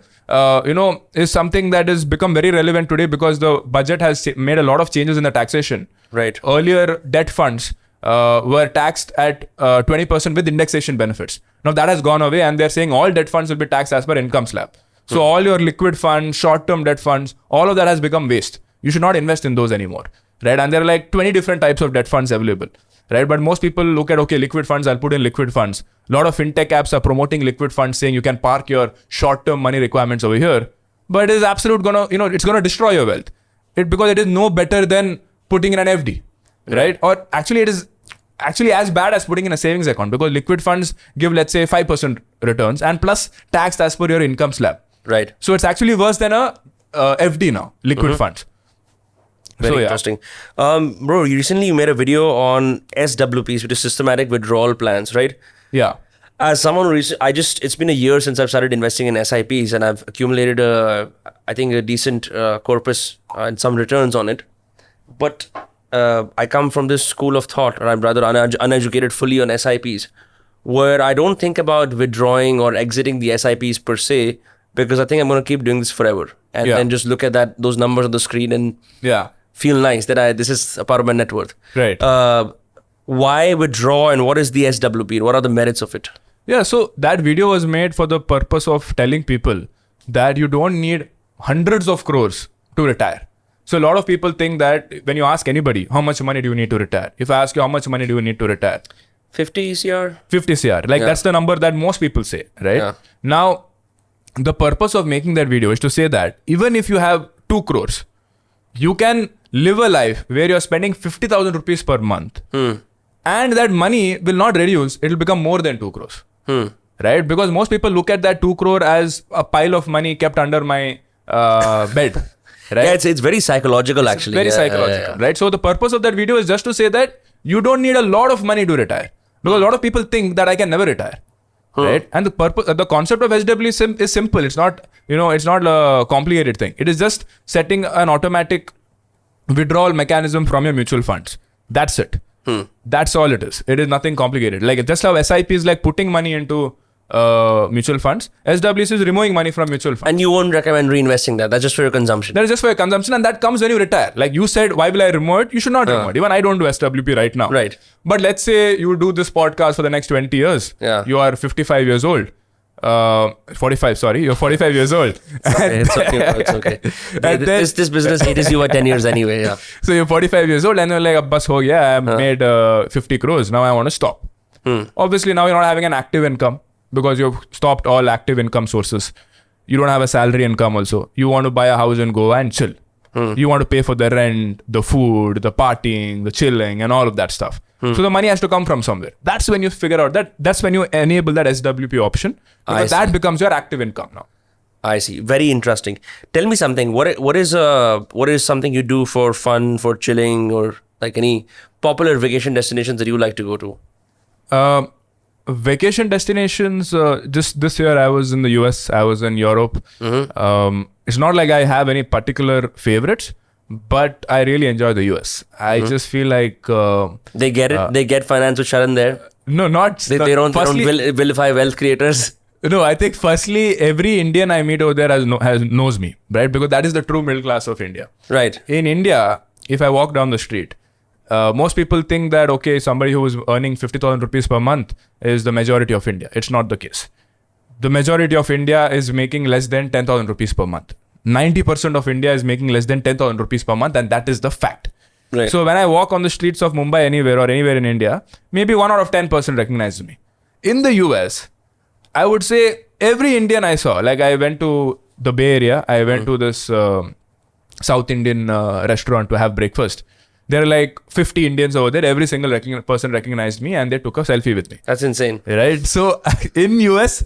is something that has become very relevant today because the budget has made a lot of changes in the taxation. Right. Earlier, debt funds were taxed at 20% with indexation benefits. Now that has gone away and they're saying all debt funds will be taxed as per income slab. So all your liquid funds, short-term debt funds, all of that has become waste. You should not invest in those anymore. right? And there are like 20 different types of debt funds available, right? But most people look at, okay, liquid funds, I'll put in liquid funds. A lot of fintech apps are promoting liquid funds, saying you can park your short-term money requirements over here. But it is absolute it's gonna destroy your wealth. Because it is no better than putting in an FD, right? Or actually it is actually as bad as putting in a savings account, because liquid funds give, let's say, 5% returns and plus taxed as per your income slab. Right. So it's actually worse than a FD now, liquid funds. Very interesting. Bro, you made a video on SWPs, which is systematic withdrawal plans, right? Yeah. As someone it's been a year since I've started investing in SIPs, and I've accumulated I think a decent corpus and some returns on it. But I come from this school of thought, or I'm rather uneducated fully on SIPs, where I don't think about withdrawing or exiting the SIPs per se, because I think I'm going to keep doing this forever, and then just look at those numbers on the screen and feel nice that this is a part of my net worth. Right. Why withdraw, and what is the SWP, and what are the merits of it? Yeah, so that video was made for the purpose of telling people that you don't need hundreds of crores to retire. So a lot of people think that when you ask anybody, how much money do you need to retire? If I ask you how much money do you need to retire? 50 CR? 50 CR. That's the number that most people say, right? Yeah. Now, the purpose of making that video is to say that even if you have 2 crores, you can live a life where you're spending 50,000 rupees per month. And that money will not reduce, it will become more than 2 crores. Right? Because most people look at that 2 crore as a pile of money kept under my bed. Right? Yeah, it's very psychological actually. Very psychological, right? So the purpose of that video is just to say that you don't need a lot of money to retire. Because a lot of people think that I can never retire. Right? And the concept of SW is simple. It's not, it's not a complicated thing. It is just setting an automatic withdrawal mechanism from your mutual funds. That's it. That's all it is. It is nothing complicated. Like just how SIP is like putting money into mutual funds, SWC is removing money from mutual funds. And you won't recommend reinvesting that. That's just for your consumption. That is just for your consumption, and that comes when you retire. Like you said, why will I remove it? You should not remove it. Even I don't do SWP right now. Right. But let's say you do this podcast for the next 20 years. Yeah. You are 55 years old. 45, sorry. You're 45 years old. It's okay. This business hates you at 10 years anyway. Yeah. So you're 45 years old and you're like, bus ho gaya, I made 50 crores. Now I want to stop. Obviously, now you're not having an active income because you've stopped all active income sources. You don't have a salary income also. You want to buy a house in Goa and chill. You want to pay for the rent, the food, the partying, the chilling, and all of that stuff. So the money has to come from somewhere. That's when you figure out that's when you enable that SWP option, because that becomes your active income now. I see. Very interesting. Tell me something. What is something you do for fun, for chilling, or like any popular vacation destinations that you like to go to? Vacation destinations, just this year I was in the US, I was in Europe. It's not like I have any particular favorites, but I really enjoy the US. I just feel like they get it. They get finance with Sharan there. No, not they don't vilify wealth creators. No, I think firstly every Indian I meet over there knows me, right? Because that is the true middle class of India. Right. In India, if I walk down the street, most people think that, okay, somebody who is earning 50,000 rupees per month is the majority of India. It's not the case. The majority of India is making less than 10,000 rupees per month. 90% of India is making less than 10,000 rupees per month, and that is the fact. Right. So when I walk on the streets of Mumbai anywhere in India, maybe 1 out of 10% recognizes me. In the US, I would say every Indian I saw, like I went to the Bay Area, I went to this South Indian restaurant to have breakfast. There are like 50 Indians over there. Every single person recognized me and they took a selfie with me. That's insane. Right? So in US,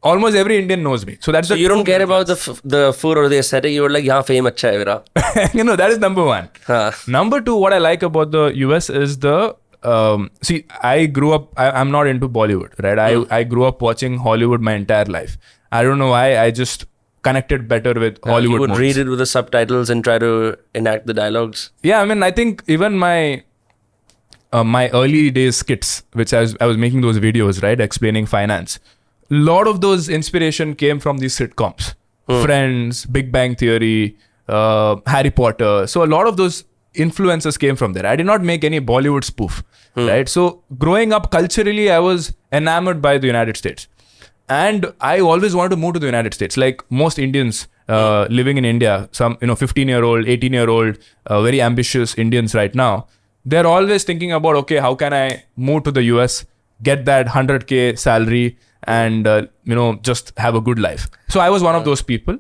almost every Indian knows me. So you don't care about the food or the aesthetic. You were like, yeah, fame acha hai mera. That is number one. Number two, what I like about the US is I grew up, I'm not into Bollywood, right? I grew up watching Hollywood my entire life. I don't know why, I just connected better with Hollywood. You would read it with the subtitles and try to enact the dialogues. Yeah, I mean, I think even my early days skits, which I was making those videos, right, explaining finance, a lot of those inspiration came from these sitcoms. Friends, Big Bang Theory, Harry Potter. So a lot of those influences came from there. I did not make any Bollywood spoof, right? So growing up culturally, I was enamored by the United States. And I always wanted to move to the United States. Like most Indians, living in India, some 15-year-old, 18-year-old, very ambitious Indians right now, they're always thinking about, okay, how can I move to the US, get that 100K salary, and just have a good life. So I was one of those people,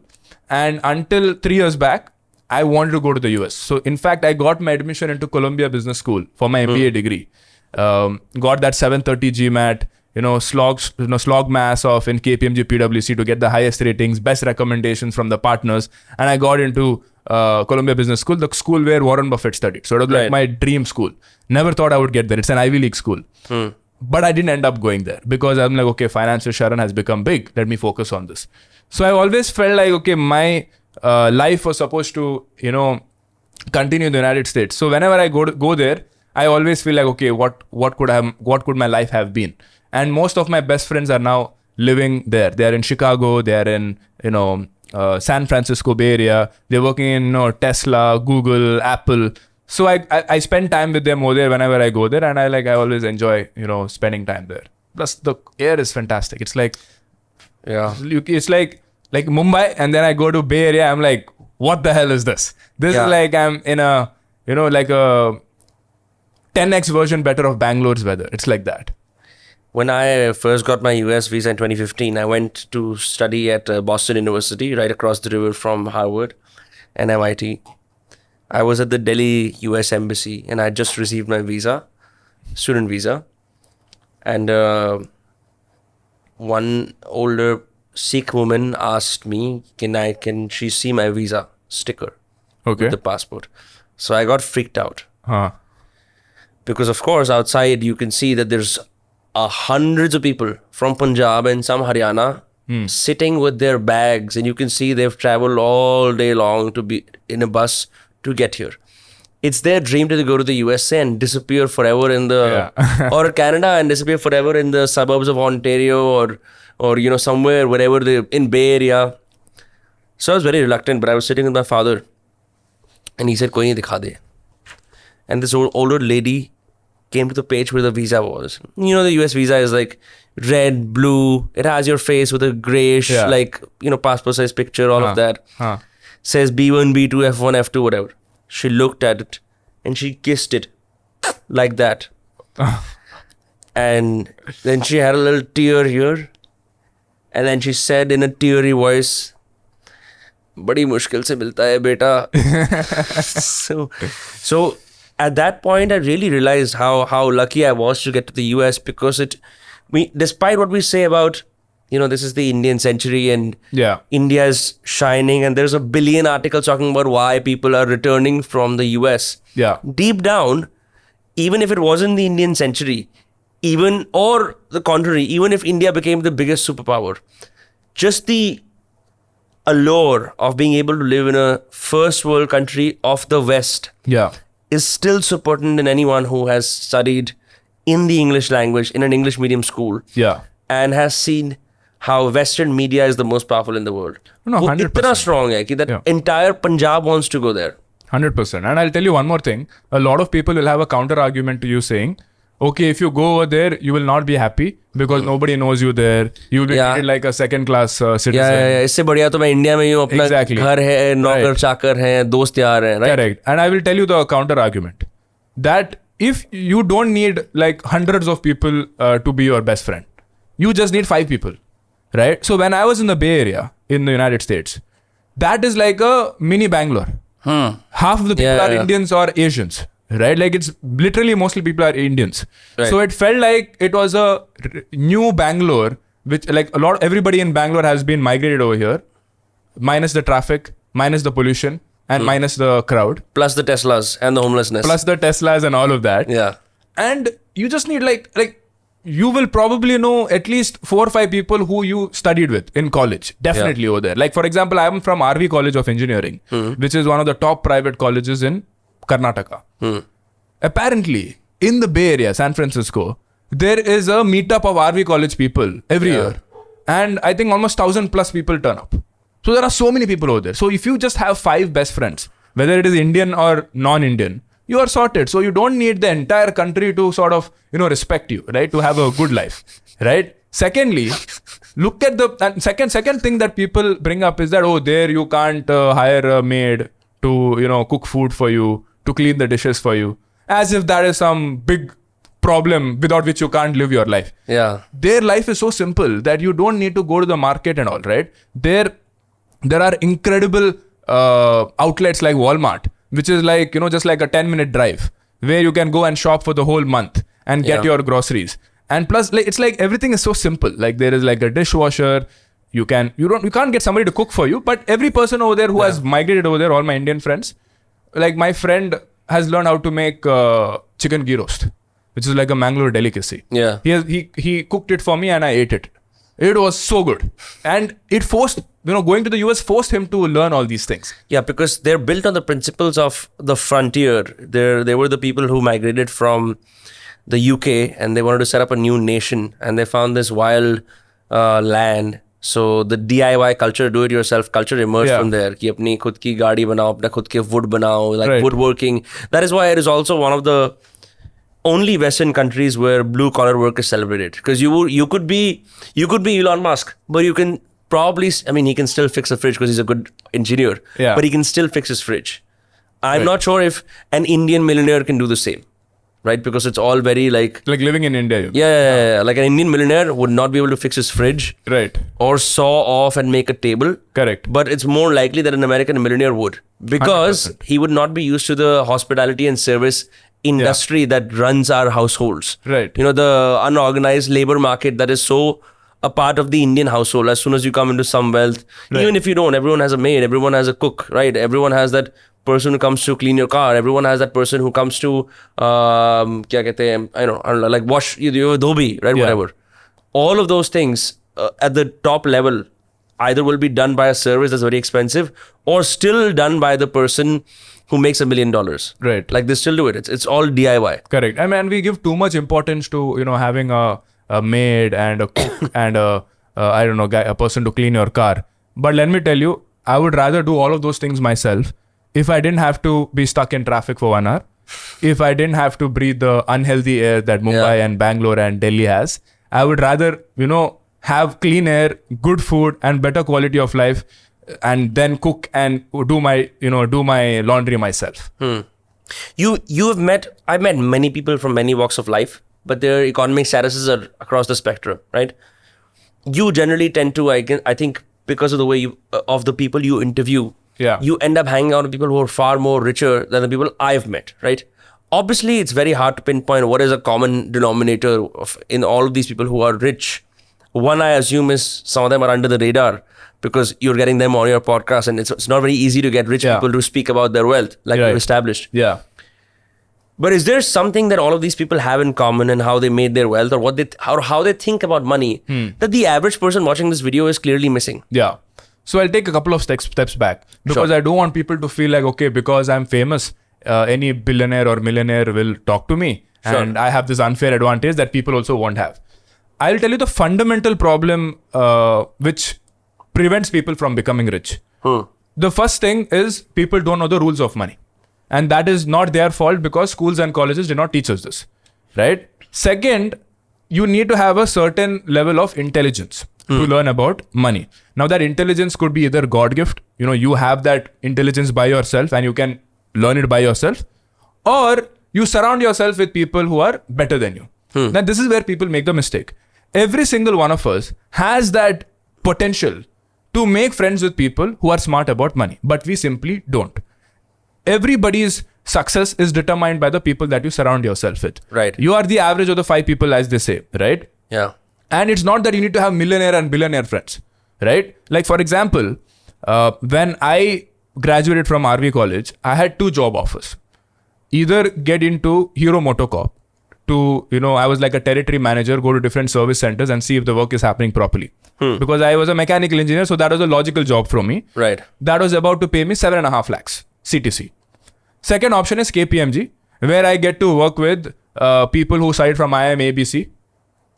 and until 3 years back, I wanted to go to the US. So in fact, I got my admission into Columbia Business School for my MBA degree. Got that 730 GMAT. Slog mass of in KPMG PwC to get the highest ratings, best recommendations from the partners. And I got into Columbia Business School, the school where Warren Buffett studied. So it was like my dream school. Never thought I would get there. It's an Ivy League school. But I didn't end up going there because I'm like, okay, Finance with Sharan has become big. Let me focus on this. So I always felt like, okay, my life was supposed to, continue in the United States. So whenever I go there, I always feel like, okay, what could my life have been? And most of my best friends are now living there. They are in Chicago. They are in, San Francisco Bay Area. They're working in, Tesla, Google, Apple. So I spend time with them over there whenever I go there. And I always enjoy, spending time there. Plus the air is fantastic. It's like, it's like Mumbai. And then I go to Bay Area. I'm like, what the hell is this? This is like I'm in a, like a 10x version better of Bangalore's weather. It's like that. When I first got my US visa in 2015, I went to study at Boston University, right across the river from Harvard and MIT. I was at the Delhi US Embassy and I just received my visa, student visa. And one older Sikh woman asked me, can she see my visa sticker with the passport? So I got freaked out. Because of course, outside you can see that there's hundreds of people from Punjab and some Haryana sitting with their bags, and you can see they've traveled all day long to be in a bus to get here. It's their dream to go to the USA and disappear forever in the or Canada and disappear forever in the suburbs of Ontario or somewhere wherever they in Bay Area. So I was very reluctant, but I was sitting with my father and he said, "Koi nahi dikha de." And this older lady came to the page where the visa was. The US visa is like red, blue. It has your face with a grayish, passport size picture, all of that. Says B1, B2, F1, F2, whatever. She looked at it and she kissed it like that. And then she had a little tear here. And then she said in a teary voice, "Badi mushkil se milta hai, beta." So at that point, I really realized how lucky I was to get to the US because despite what we say about, this is the Indian century and India is shining and there's a billion articles talking about why people are returning from the US. Deep down, even if it wasn't the Indian century, or the contrary, even if India became the biggest superpower, just the allure of being able to live in a first world country of the West is still so important in anyone who has studied in the English language in an English medium school and has seen how Western media is the most powerful in the world. No, 100%. Itna strong hai ki that entire Punjab wants to go there. 100%. And I'll tell you one more thing. A lot of people will have a counter argument to you saying, okay, if you go over there, you will not be happy because nobody knows you there. You will be treated like a second class citizen. इससे बढ़िया तो मैं India में ही हूँ, अपना घर है, नौकर चाकर हैं, दोस्त यार हैं, right? Correct. And I will tell you the counter argument that if you don't need like hundreds of people to be your best friend, you just need 5 people, right? So when I was in the Bay Area in the United States, that is like a mini Bangalore. Half of the people are Indians or Asians. Right? Like it's literally mostly people are Indians. Right. So it felt like it was a new Bangalore, which like everybody in Bangalore has been migrated over here, minus the traffic, minus the pollution, and minus the crowd. Plus the Teslas and the homelessness. Plus the Teslas and all of that. Yeah. And you just need like you will probably know at least 4 or 5 people who you studied with in college. Definitely over there. Like for example, I am from RV College of Engineering, which is one of the top private colleges in Karnataka. Apparently, in the Bay Area, San Francisco, there is a meetup of RV college people every year. And I think almost 1,000 plus people turn up. So there are so many people over there. So if you just have 5 best friends, whether it is Indian or non-Indian, you are sorted. So you don't need the entire country to sort of, respect you, right? To have a good life, right? Secondly, Look at the and second thing that people bring up is that, oh, there you can't hire a maid to cook food for you, to clean the dishes for you, as if that is some big problem without which you can't live your life. Yeah. Their life is so simple that you don't need to go to the market and all, right? There are incredible outlets like Walmart, which is like, just like a 10-minute drive where you can go and shop for the whole month and get your groceries. And plus, like, it's like everything is so simple. Like there is like a dishwasher. You can't get somebody to cook for you, but every person over there who has migrated over there, all my Indian friends, like my friend has learned how to make chicken ghee roast, which is like a Mangalore delicacy. Yeah. He cooked it for me and I ate it. It was so good. And it forced, going to the US forced him to learn all these things. Yeah, because they're built on the principles of the frontier. They were the people who migrated from the UK and they wanted to set up a new nation, and they found this wild land. So the DIY culture, do-it-yourself culture emerged from there. Ki apni khud ki gaadi banao, apna khud ke wood banao, like woodworking. That is why it is also one of the only Western countries where blue collar work is celebrated. Because you could be Elon Musk, but you can probably, he can still fix a fridge because he's a good engineer. Yeah. But he can still fix his fridge. I'm not sure if an Indian millionaire can do the same. Right? Because it's all very like living in India. Yeah. Like an Indian millionaire would not be able to fix his fridge. Right. Or saw off and make a table. Correct. But it's more likely that an American millionaire would. Because 100%. He would not be used to the hospitality and service industry that runs our households. Right. The unorganized labor market that is so a part of the Indian household. As soon as you come into some wealth, even if you don't, everyone has a maid, everyone has a cook, right? Everyone has that person who comes to clean your car. Everyone has that person who comes to, I don't know, like wash your dhobi, right? Yeah. Whatever. All of those things at the top level either will be done by a service that's very expensive or still done by the person who makes $1 million. Right. Like they still do it. It's all DIY. Correct. I mean, we give too much importance to, having a maid and a cook and a person to clean your car. But let me tell you, I would rather do all of those things myself if I didn't have to be stuck in traffic for 1 hour, if I didn't have to breathe the unhealthy air that Mumbai and Bangalore and Delhi has. I would rather, have clean air, good food and better quality of life, and then cook and do my laundry myself. I've met many people from many walks of life, but their economic statuses are across the spectrum, right? You generally tend to, I think, because of the way of the people you interview, you end up hanging out with people who are far more richer than the people I've met, right? Obviously, it's very hard to pinpoint what is a common denominator in all of these people who are rich. One, I assume, is some of them are under the radar because you're getting them on your podcast, and it's not very easy to get rich people to speak about their wealth, like you've established. Yeah. But is there something that all of these people have in common and how they made their wealth, or how they think about money that the average person watching this video is clearly missing? Yeah. So I'll take a couple of steps back because I don't want people to feel like, okay, because I'm famous, any billionaire or millionaire will talk to me and I have this unfair advantage that people also won't have. I'll tell you the fundamental problem which prevents people from becoming rich. The first thing is people don't know the rules of money. And that is not their fault because schools and colleges did not teach us this, right? Second, you need to have a certain level of intelligence to learn about money. Now that intelligence could be either God gift, you have that intelligence by yourself and you can learn it by yourself, or you surround yourself with people who are better than you. Now this is where people make the mistake. Every single one of us has that potential to make friends with people who are smart about money, but we simply don't. Everybody's success is determined by the people that you surround yourself with. Right. You are the average of the 5 people, as they say, right? Yeah. And it's not that you need to have millionaire and billionaire friends, right? Like, for example, when I graduated from RV college, I had 2 job offers. Either get into Hero Motocorp to, I was like a territory manager, go to different service centers and see if the work is happening properly. Because I was a mechanical engineer, so that was a logical job for me. Right. That was about to pay me 7.5 lakhs CTC. Second option is KPMG, where I get to work with people who started from IIM ABC,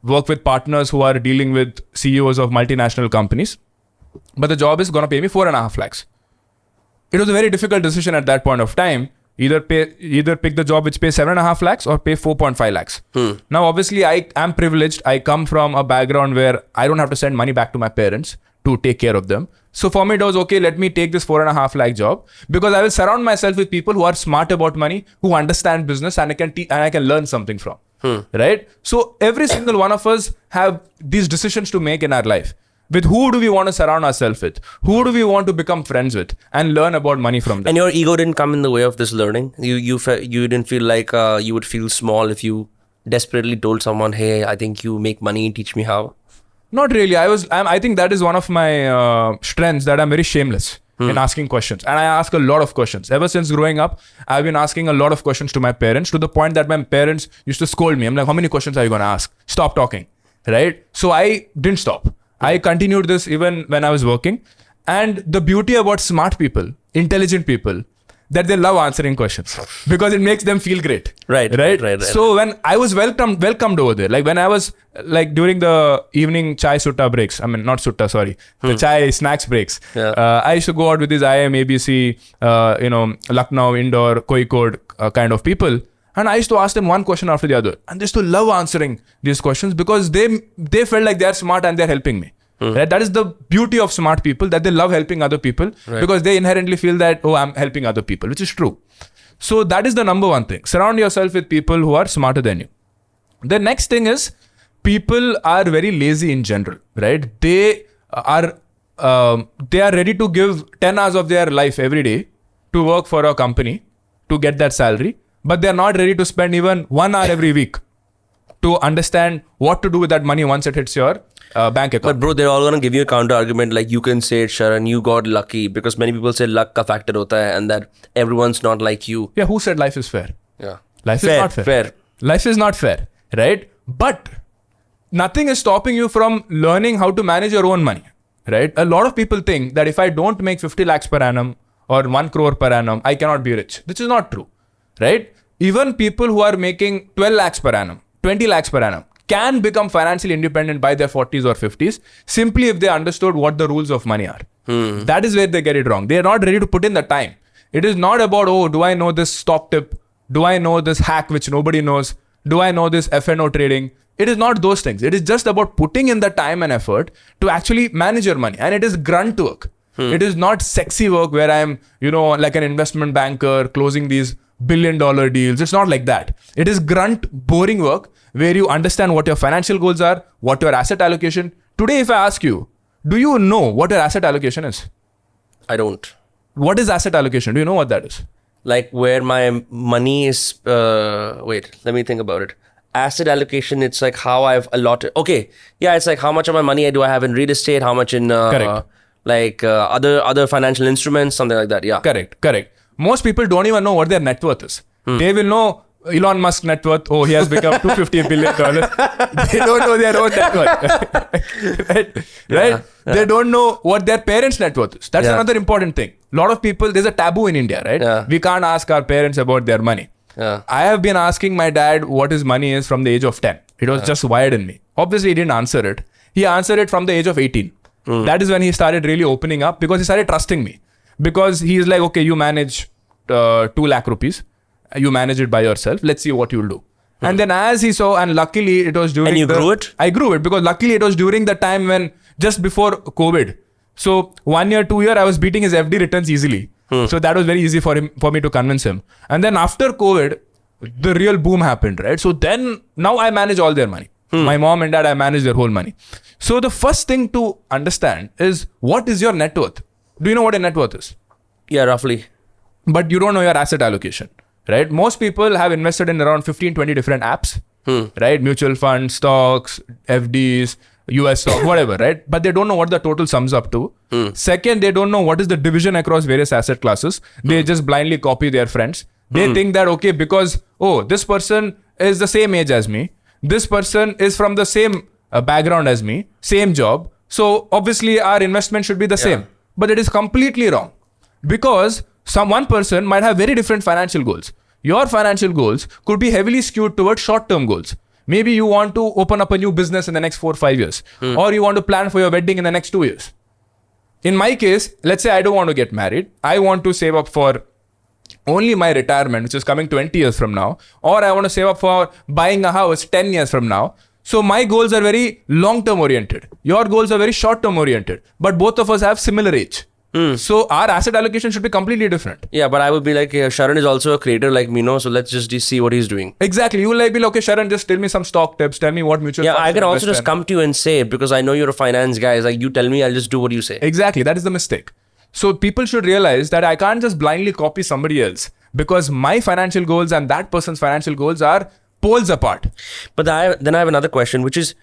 work with partners who are dealing with CEOs of multinational companies. But the job is going to pay me 4.5 lakhs. It was a very difficult decision at that point of time Either pick the job which pays 7.5 lakhs or pay 4.5 lakhs. Now, obviously, I am privileged. I come from a background where I don't have to send money back to my parents to take care of them. So for me, it was okay, let me take this 4.5 lakh job because I will surround myself with people who are smart about money, who understand business, and I can learn something from. Right? So every single one of us have these decisions to make in our life. With who do we want to surround ourselves with? Who do we want to become friends with and learn about money from them? And your ego didn't come in the way of this learning? You didn't feel like you would feel small if you desperately told someone, hey, I think you make money, teach me how? Not really. I think that is one of my strengths, that I'm very shameless in asking questions. And I ask a lot of questions. Ever since growing up, I've been asking a lot of questions to my parents, to the point that my parents used to scold me. I'm like, how many questions are you going to ask? Stop talking. Right? So I didn't stop. I continued this even when I was working. And the beauty about smart people, intelligent people, that they love answering questions because it makes them feel great. Right. So when I was welcomed over there, like when I was like during the evening chai sutta breaks, the chai snacks breaks, I used to go out with these IIM, ABC, Lucknow, Indore, Kozhikode kind of people. And I used to ask them one question after the other. And they used to love answering these questions because they felt like they're smart and they're helping me. Right? That is the beauty of smart people, that they love helping other people because they inherently feel that, oh, I'm helping other people, which is true. So that is the number one thing. Surround yourself with people who are smarter than you. The next thing is, people are very lazy in general, right? They are ready to give 10 hours of their life every day to work for a company to get that salary. But they're not ready to spend even 1 hour every week to understand what to do with that money once it hits your bank account. But bro, they're all going to give you a counter argument like, you can say it, Sharan, you got lucky, because many people say luck ka factor hota hai and that everyone's not like you. Yeah, who said life is fair? Yeah. Life is not fair. Life is not fair, right? But nothing is stopping you from learning how to manage your own money, right? A lot of people think that if I don't make 50 lakhs per annum or 1 crore per annum, I cannot be rich. Which is not true, right? Even people who are making 12 lakhs per annum, 20 lakhs per annum can become financially independent by their 40s or 50s simply if they understood what the rules of money are. That is where they get it wrong. They are not ready to put in the time. It is not about, oh, do I know this stock tip? Do I know this hack which nobody knows? Do I know this F&O trading? It is not those things. It is just about putting in the time and effort to actually manage your money. And it is grunt work. It is not sexy work where I'm, like an investment banker closing these $1 billion deals. It's not like that. It is grunt, boring work where you understand what your financial goals are, what your asset allocation. Today, if I ask you, do you know what your asset allocation is? I don't. What is asset allocation? Do you know what that is? Like where my money is, wait, let me think about it. Asset allocation, it's like how I've allotted. Okay. Yeah, it's like how much of my money do I have in real estate, how much in other financial instruments, something like that. Yeah. Correct. Most people don't even know what their net worth is. They will know Elon Musk's net worth. Oh, he has become $250 billion. They don't know their own net worth. Right? They don't know what their parents' net worth is. That's another important thing. A lot of people, there's a taboo in India, right? Yeah. We can't ask our parents about their money. Yeah. I have been asking my dad what his money is from the age of 10. It was just wired in me. Obviously, he didn't answer it. He answered it from the age of 18. That is when he started really opening up because he started trusting me. Because he's like, okay, you manage 2 lakh rupees. You manage it by yourself. Let's see what you'll do. And then as he saw, and luckily it was during... And you grew it? I grew it because luckily it was during the time when, just before COVID. So 1 year, 2 year, I was beating his FD returns easily. So that was very easy for me to convince him. And then after COVID, the real boom happened, right? So then, now I manage all their money. My mom and dad, I manage their whole money. So the first thing to understand is, what is your net worth? Do you know what a net worth is? Yeah, roughly. But you don't know your asset allocation, right? Most people have invested in around 15, 20 different apps, right? Mutual funds, stocks, FDs, US stock, whatever, right? But they don't know what the total sums up to. Second, they don't know what is the division across various asset classes. They just blindly copy their friends. They think that, okay, because, oh, this person is the same age as me. This person is from the same background as me, same job. So obviously our investment should be the same. But it is completely wrong. Because one person might have very different financial goals. Your financial goals could be heavily skewed towards short-term goals. Maybe you want to open up a new business in the next 4 or 5 years. Or you want to plan for your wedding in the next 2 years. In my case, let's say I don't want to get married. I want to save up for only my retirement, which is coming 20 years from now, or I want to save up for buying a house 10 years from now. So my goals are very long-term oriented. Your goals are very short-term oriented. But both of us have similar age. So our asset allocation should be completely different. Yeah, but I would be like, Sharan is also a creator like me, no? So let's just see what he's doing. Exactly. You will like be like, okay, Sharan, just tell me some stock tips. Tell me what mutual funds I can to also invest just come to you and say it because I know you're a finance guy. It's like, you tell me, I'll just do what you say. Exactly. That is the mistake. So people should realize that I can't just blindly copy somebody else because my financial goals and that person's financial goals are poles apart. But then I have another question, which is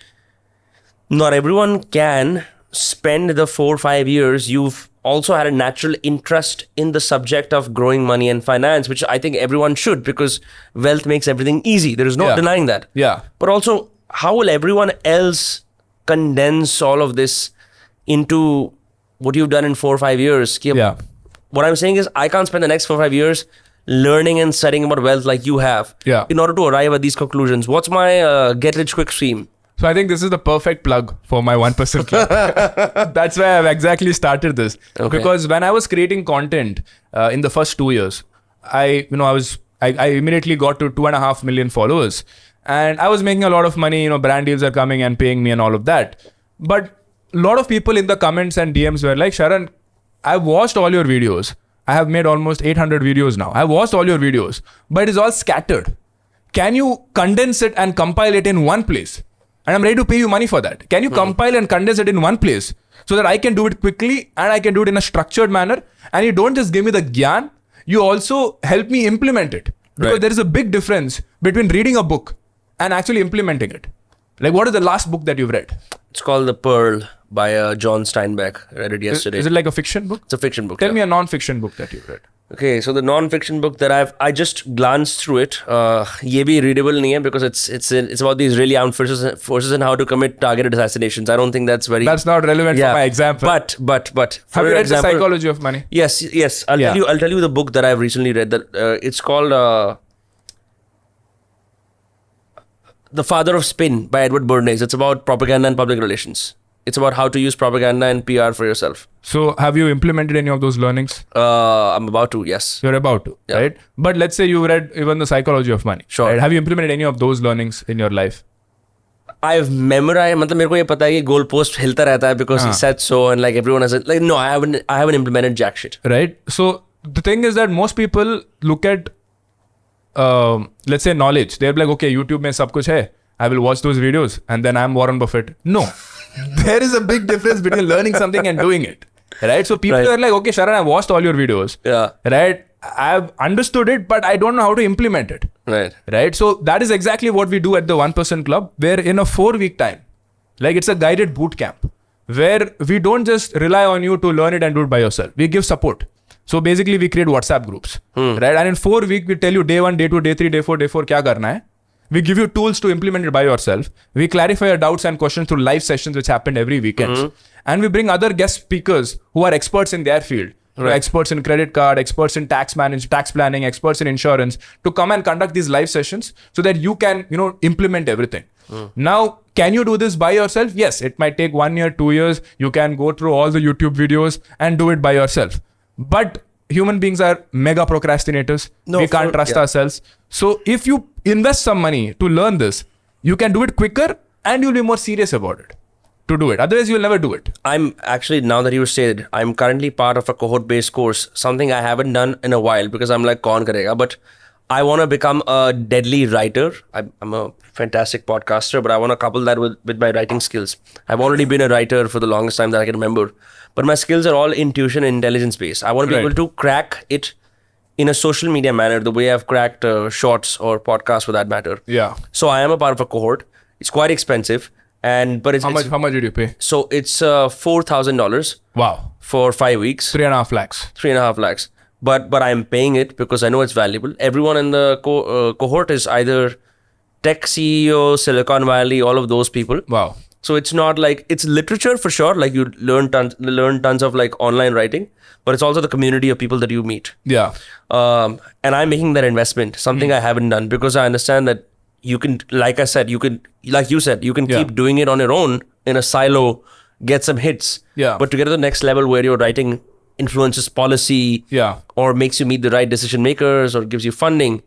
not everyone can spend the 4 or 5 years. You've also had a natural interest in the subject of growing money and finance, which I think everyone should because wealth makes everything easy. There is no denying that. Yeah. But also, how will everyone else condense all of this into what you've done in 4 or 5 years? Yeah. What I'm saying is I can't spend the next 4 or 5 years learning and studying about wealth like you have in order to arrive at these conclusions. What's my get rich quick scheme? So I think this is the perfect plug for my 1% club. That's why I've exactly started this. Okay. Because when I was creating content in the first 2 years, I immediately got to 2.5 million followers. And I was making a lot of money, brand deals are coming and paying me and all of that. But a lot of people in the comments and DMs were like, Sharan, I've watched all your videos. I have made almost 800 videos now. I've watched all your videos, but it's all scattered. Can you condense it and compile it in one place? And I'm ready to pay you money for that. Can you compile and condense it in one place so that I can do it quickly and I can do it in a structured manner? And you don't just give me the gyan, you also help me implement it. Because there is a big difference between reading a book and actually implementing it. Like, what is the last book that you've read? It's called The Pearl by John Steinbeck. I read it yesterday. Is it like a fiction book? It's a fiction book. Tell me a non-fiction book that you've read. Okay, so the non-fiction book that I just glanced through it. ये भी readable नहीं है because it's about these really armed forces and how to commit targeted assassinations. I don't think that's not relevant for my example. But have you read The Psychology of Money? Yes. I'll tell you the book that I've recently read. That it's called The Father of Spin by Edward Bernays. It's about propaganda and public relations. It's about how to use propaganda and PR for yourself. So have you implemented any of those learnings? I'm about to, yes. You're about to, right? But let's say you read even The Psychology of Money. Sure. Right? Have you implemented any of those learnings in your life? I've memorized, मतलब मेरे को ये पता है कि goalpost हिलता रहता है because he said so and like everyone has it. Like no, I haven't implemented jack shit. Right. So the thing is that most people look at, let's say knowledge. They're like, okay, YouTube में सब कुछ है. I will watch those videos and then I'm Warren Buffett. No. There is a big difference between learning something and doing it. Right? So people are like, okay, Sharan, I've watched all your videos. Yeah. Right? I've understood it, but I don't know how to implement it. Right? So that is exactly what we do at the 1% Club, where in a 4-week time, like it's a guided boot camp, where we don't just rely on you to learn it and do it by yourself. We give support. So basically we create WhatsApp groups. Right? And in 4 weeks, we tell you day 1, day 2, day 3, day 4, kya karna hai. We give you tools to implement it by yourself. We clarify your doubts and questions through live sessions which happen every weekend. And we bring other guest speakers who are experts in their field. Right. Experts in credit card, experts in tax planning, experts in insurance to come and conduct these live sessions so that you can, implement everything. Now, can you do this by yourself? Yes, it might take 1 year, 2 years. You can go through all the YouTube videos and do it by yourself. But human beings are mega procrastinators. We can't trust ourselves. So if you invest some money to learn this, you can do it quicker and you'll be more serious about it to do it. Otherwise, you'll never do it. I'm actually, now that you said, I'm currently part of a cohort-based course, something I haven't done in a while because I'm like, kaun karega? But I want to become a deadly writer. I'm a fantastic podcaster, but I want to couple that with my writing skills. I've already been a writer for the longest time that I can remember. But my skills are all intuition and intelligence based. I want to be able to crack it in a social media manner, the way I've cracked shorts or podcasts for that matter. Yeah. So I am a part of a cohort. It's quite expensive. But how much did you pay? So it's $4,000. Wow. For 5 weeks. 3.5 lakhs. 3.5 lakhs. But I'm paying it because I know it's valuable. Everyone in the cohort is either tech CEO, Silicon Valley, all of those people. Wow. So it's not like, it's literature for sure. Like you learn tons of like online writing, but it's also the community of people that you meet. Yeah. And I'm making that investment, something I haven't done because I understand that you can, like I said, you can keep doing it on your own in a silo, get some hits. Yeah. But to get to the next level where you're writing influences policy, or makes you meet the right decision makers, or gives you funding,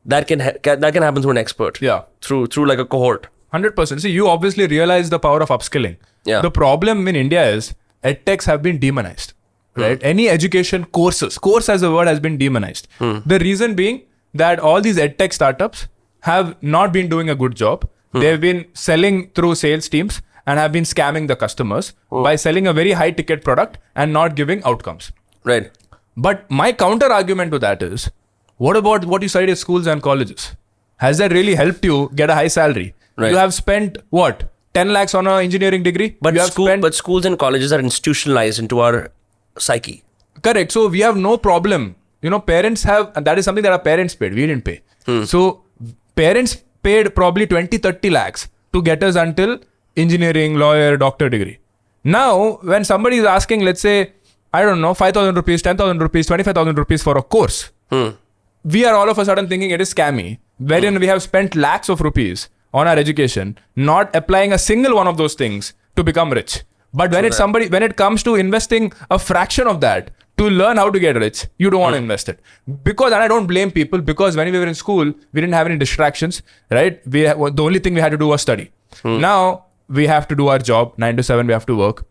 that can happen through an expert. Through like a cohort. 100%. See, you obviously realize the power of upskilling. The problem in India is edtechs have been demonized, right? Any education course as a word has been demonized. The reason being that all these edtech startups have not been doing a good job. They've been selling through sales teams and have been scamming the customers by selling a very high ticket product and not giving outcomes. Right. But my counter argument to that is, what about what you studied at schools and colleges? Has that really helped you get a high salary? Right. You have spent what? 10 lakhs on an engineering degree? But schools and colleges are institutionalized into our psyche. Correct. So we have no problem. Parents have, and that is something that our parents paid. We didn't pay. So parents paid probably 20-30 lakhs to get us until engineering, lawyer, doctor degree. Now, when somebody is asking, let's say, I don't know, 5,000 rupees, 10,000 rupees, 25,000 rupees for a course, we are all of a sudden thinking it is scammy, wherein we have spent lakhs of rupees on our education, not applying a single one of those things to become rich. But when it comes to investing a fraction of that to learn how to get rich, you don't want to invest it. And I don't blame people, because when we were in school, we didn't have any distractions, right? The only thing we had to do was study. Now, we have to do our job, 9 to 7, we have to work.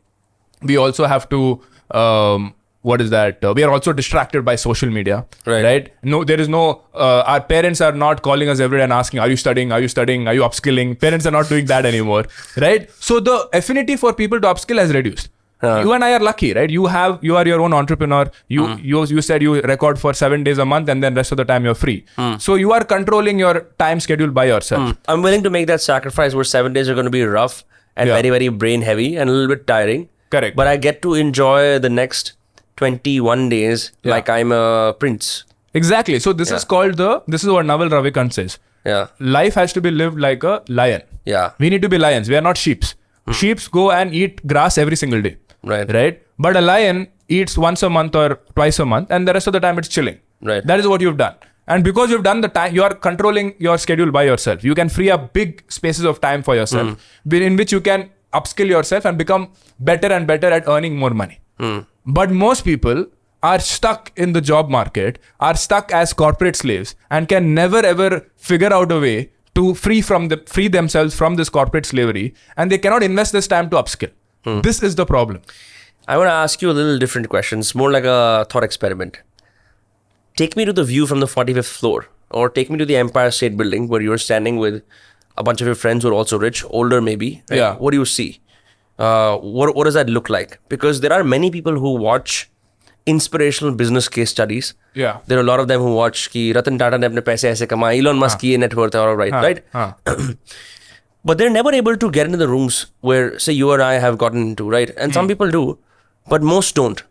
We also have to, we are also distracted by social media, right? No, there is no, our parents are not calling us every day and asking, are you studying? Are you upskilling? Parents are not doing that anymore, right? So the affinity for people to upskill has reduced. You and I are lucky, right? You are your own entrepreneur. You said you record for 7 days a month and then rest of the time you're free. So you are controlling your time schedule by yourself. I'm willing to make that sacrifice where 7 days are going to be rough and very, very brain heavy and a little bit tiring. Correct. But I get to enjoy the next 21 days like I'm a prince. Exactly. So this is what Naval Ravikant says. Life has to be lived like a lion. We need to be lions. We are not sheeps. Sheeps go and eat grass every single day. Right. But a lion eats once a month or twice a month, and the rest of the time it's chilling. Right. That is what you've done. And because you've done the time, you are controlling your schedule by yourself. You can free up big spaces of time for yourself, in which you can upskill yourself and become better and better at earning more money. But most people are stuck in the job market, are stuck as corporate slaves, and can never ever figure out a way to free themselves from this corporate slavery, and they cannot invest this time to upskill. This is the problem. I want to ask you a little different questions, more like a thought experiment. Take me to the view from the 45th floor, or take me to the Empire State Building where you're standing with a bunch of your friends who are also rich, older maybe. Right? Yeah. What do you see? What does that look like? Because there are many people who watch inspirational business case studies. Yeah. There are a lot of them who watch ki Ratan Tata ne apne paise aise kamaye, Elon Musk ki net worth hai, all right? But they're never able to get into the rooms where, say, you or I have gotten into, right? And some people do, but most don't.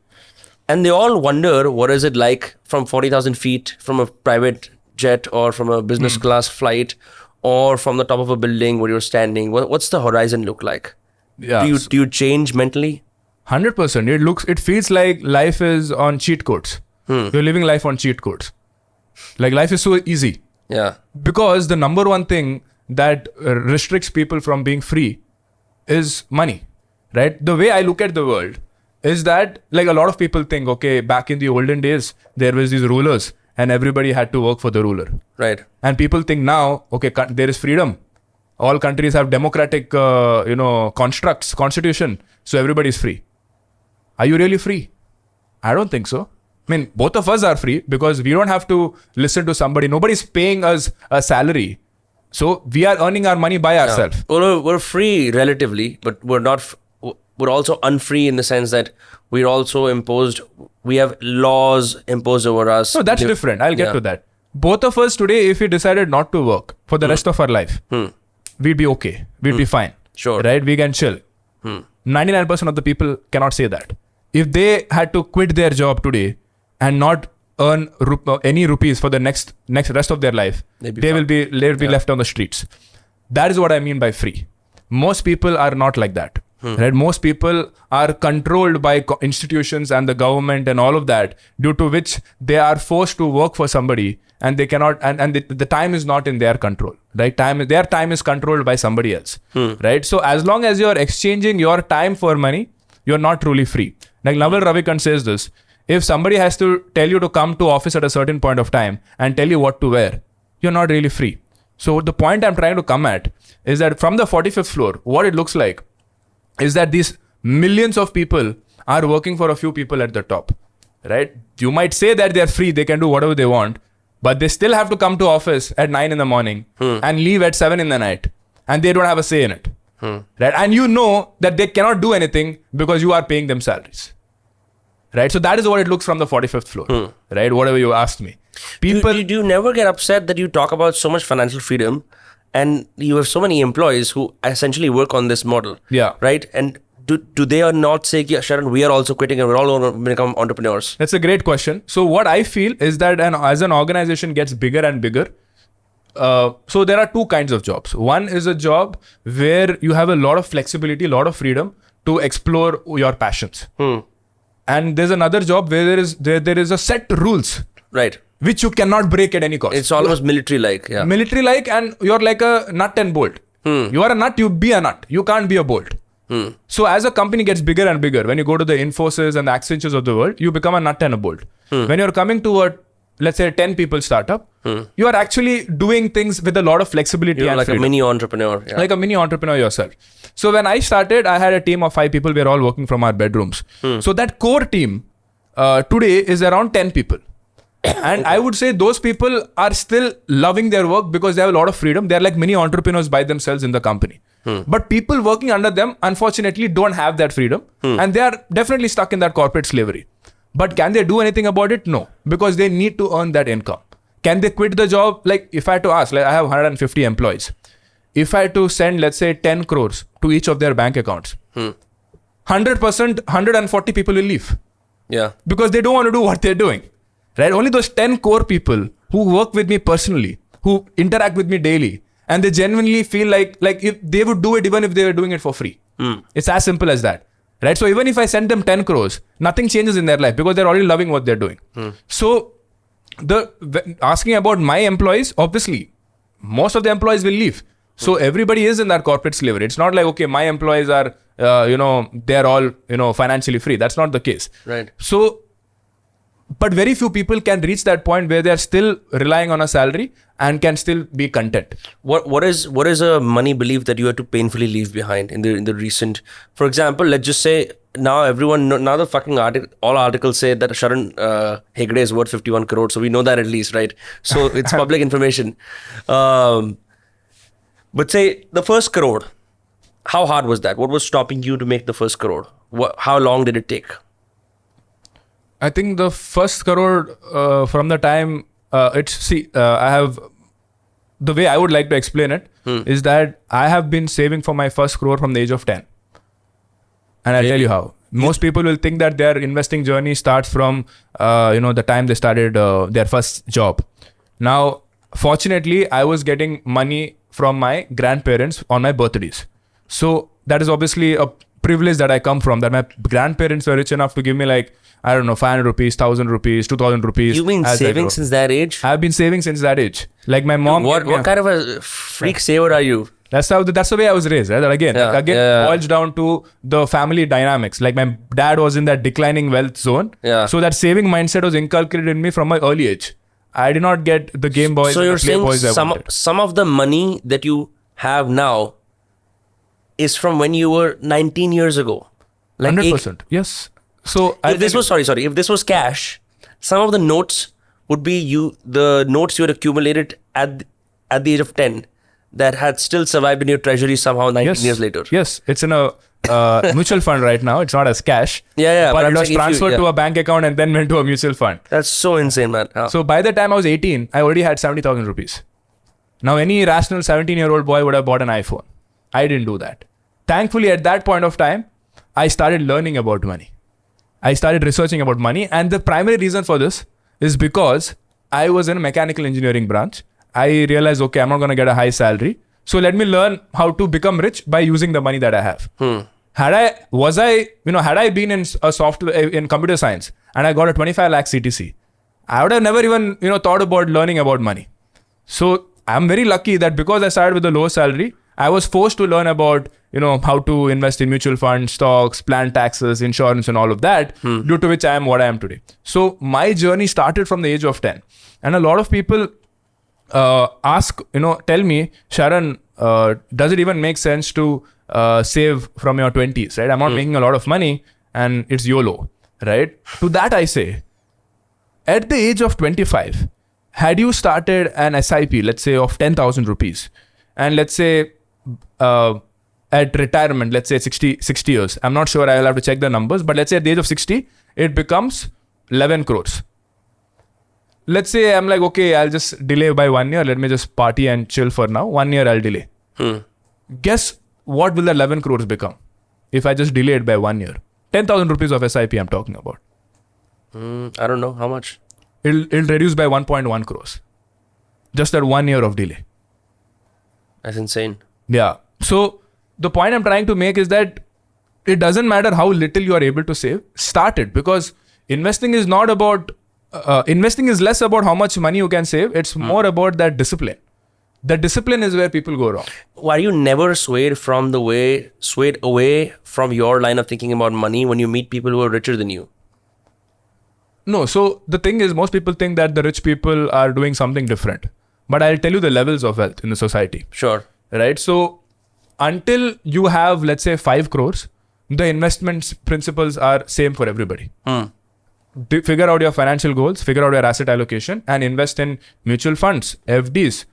And they all wonder, what is it like from 40,000 feet from a private jet or from a business class flight or from the top of a building where you're standing? What's the horizon look like? Yeah. Do you change mentally? 100%. It feels like life is on cheat codes. You're living life on cheat codes. Like life is so easy. Yeah. Because the number one thing that restricts people from being free is money, right? The way I look at the world is that, like, a lot of people think, okay, back in the olden days, there was these rulers and everybody had to work for the ruler. Right. And people think now, okay, there is freedom. All countries have democratic, constructs, constitution. So everybody is free. Are you really free? I don't think so. I mean, both of us are free because we don't have to listen to somebody. Nobody's paying us a salary. So we are earning our money by ourselves. Well, we're free relatively, but we're not. We're also unfree in the sense that we're also imposed. We have laws imposed over us. No, that's different. I'll get to that. Both of us today, if we decided not to work for the rest of our life, we'd be okay. We'd be fine. Sure. Right? We can chill. 99% of the people cannot say that. If they had to quit their job today and not earn any rupees for the next rest of their life, they will be left on the streets. That is what I mean by free. Most people are not like that. Right? Most people are controlled by institutions and the government and all of that, due to which they are forced to work for somebody, and they cannot, and the time is not in their control. Right? Their time is controlled by somebody else. Right? So as long as you're exchanging your time for money, you're not truly free. Like Naval Ravikant says this, If somebody has to tell you to come to office at a certain point of time and tell you what to wear, you're not really free. So the point I'm trying to come at is that from the 45th floor, what it looks like is that these millions of people are working for a few people at the top, right? You might say that they're free, they can do whatever they want, but they still have to come to office at 9 in the morning and leave at 7 in the night, and they don't have a say in it, right? And you know that they cannot do anything because you are paying them salaries, right? So that is what it looks from the 45th floor, right? Whatever you asked me. People, do you never get upset that you talk about so much financial freedom and you have so many employees who essentially work on this model? Yeah. Right? And do they or not say, yeah, Sharan, we are also quitting and we're all going to become entrepreneurs? That's a great question. So what I feel is that as an organization gets bigger and bigger, so there are two kinds of jobs. One is a job where you have a lot of flexibility, a lot of freedom to explore your passions. And there's another job where there is a set rules. Right. Which you cannot break at any cost. It's almost military-like. Yeah. Military-like, and you're like a nut and bolt. You are a nut, you be a nut. You can't be a bolt. So as a company gets bigger and bigger, when you go to the Infosys and the Accentures of the world, you become a nut and a bolt. When you're coming to a, let's say, 10 people startup, you are actually doing things with a lot of flexibility and like freedom. a mini entrepreneur. Yeah. Like a mini entrepreneur yourself. So when I started, I had a team of 5 people. We are all working from our bedrooms. So that core team today is around 10 people. And I would say those people are still loving their work because they have a lot of freedom. They're like mini entrepreneurs by themselves in the company. But people working under them, unfortunately, don't have that freedom. And they are definitely stuck in that corporate slavery. But can they do anything about it? No. Because they need to earn that income. Can they quit the job? Like if I had to ask, like I have 150 employees. If I had to send, let's say, 10 crores to each of their bank accounts, 100%, 140 people will leave. Yeah. Because they don't want to do what they're doing. Right? Only those 10 core people who work with me personally, who interact with me daily, and they genuinely feel like if they would do it even if they were doing it for free. It's as simple as that. Right? So even if I send them 10 crores, nothing changes in their life because they're already loving what they're doing. So asking about my employees, obviously, most of the employees will leave. So everybody is in that corporate slavery. It's not like, okay, my employees are, they're all, financially free. That's not the case. Right. So, but very few people can reach that point where they're still relying on a salary and can still be content. What is a money belief that you had to painfully leave behind in the recent? For example, let's just say now the fucking all articles say that Sharan Hegde is worth 51 crores. So we know that at least, right? So it's public information. But say the first crore, how hard was that? What was stopping you to make the first crore? How long did it take? I think the first crore from the time I have, the way I would like to explain it is that I have been saving for my first crore from the age of 10. And I'll tell you how. Most people will think that their investing journey starts from, the time they started their first job. Now, fortunately, I was getting money from my grandparents on my birthdays. So that is obviously a privilege that I come from, that my grandparents were rich enough to give me 500 rupees, 1,000 rupees, 2,000 rupees. You've been saving since that age? I've been saving since that age. Like my mom. What kind of a freak saver are you? That's the way I was raised, right? Again, boils down to the family dynamics. Like my dad was in that declining wealth zone. Yeah. So that saving mindset was inculcated in me from my early age. I did not get the Game Boys. So you're saying Playboys some of the money that you have now is from when you were 19 years ago. 100%. Yes. So if this was cash, some of the notes would be the notes you had accumulated at the age of 10 that had still survived in your treasury somehow 19 years later. Yes, it's in a mutual fund right now. It's not as cash. Yeah. But it was transferred to a bank account and then went to a mutual fund. That's so insane, man. So by the time I was 18, I already had 70,000 rupees. Now any rational 17-year-old boy would have bought an iPhone. I didn't do that. Thankfully, at that point of time, I started learning about money. I started researching about money, and the primary reason for this is because I was in a mechanical engineering branch. I realized, okay, I'm not going to get a high salary. So let me learn how to become rich by using the money that I have. Had I been in a software in computer science and I got a 25 lakh CTC, I would have never even, thought about learning about money. So I'm very lucky that because I started with a low salary, I was forced to learn about, how to invest in mutual funds, stocks, plan taxes, insurance, and all of that, due to which I am what I am today. So my journey started from the age of 10. And a lot of people tell me, Sharan, does it even make sense to save from your 20s, right? I'm not making a lot of money and it's YOLO, right? To that I say, at the age of 25, had you started an SIP, let's say of 10,000 rupees, and let's say at retirement, let's say 60 years, I'm not sure, I'll have to check the numbers, but let's say at the age of 60, it becomes 11 crores. Let's say I'm like, okay, I'll just delay by 1 year. Let me just party and chill for now. 1 year I'll delay. Guess what will the 11 crores become if I just delay it by 1 year? 10,000 rupees of SIP I'm talking about. I don't know. How much? It'll reduce by 1.1 crores. Just at 1 year of delay. That's insane. Yeah. So the point I'm trying to make is that it doesn't matter how little you are able to save. Start it, because investing is not about... investing is less about how much money you can save. It's more about that discipline. The discipline is where people go wrong. Why you never swayed away from your line of thinking about money when you meet people who are richer than you? No. So the thing is, most people think that the rich people are doing something different. But I'll tell you the levels of wealth in the society. Sure. Right? So until you have, let's say, 5 crores, the investment principles are same for everybody. Figure out your financial goals, figure out your asset allocation, and invest in mutual funds, FDs,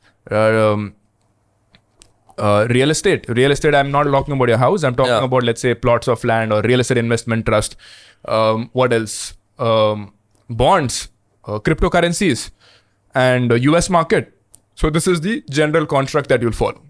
real estate. Real estate, I'm not talking about your house. I'm talking about, let's say, plots of land or real estate investment trust. What else? Bonds, cryptocurrencies, and US market. So this is the general construct that you'll follow.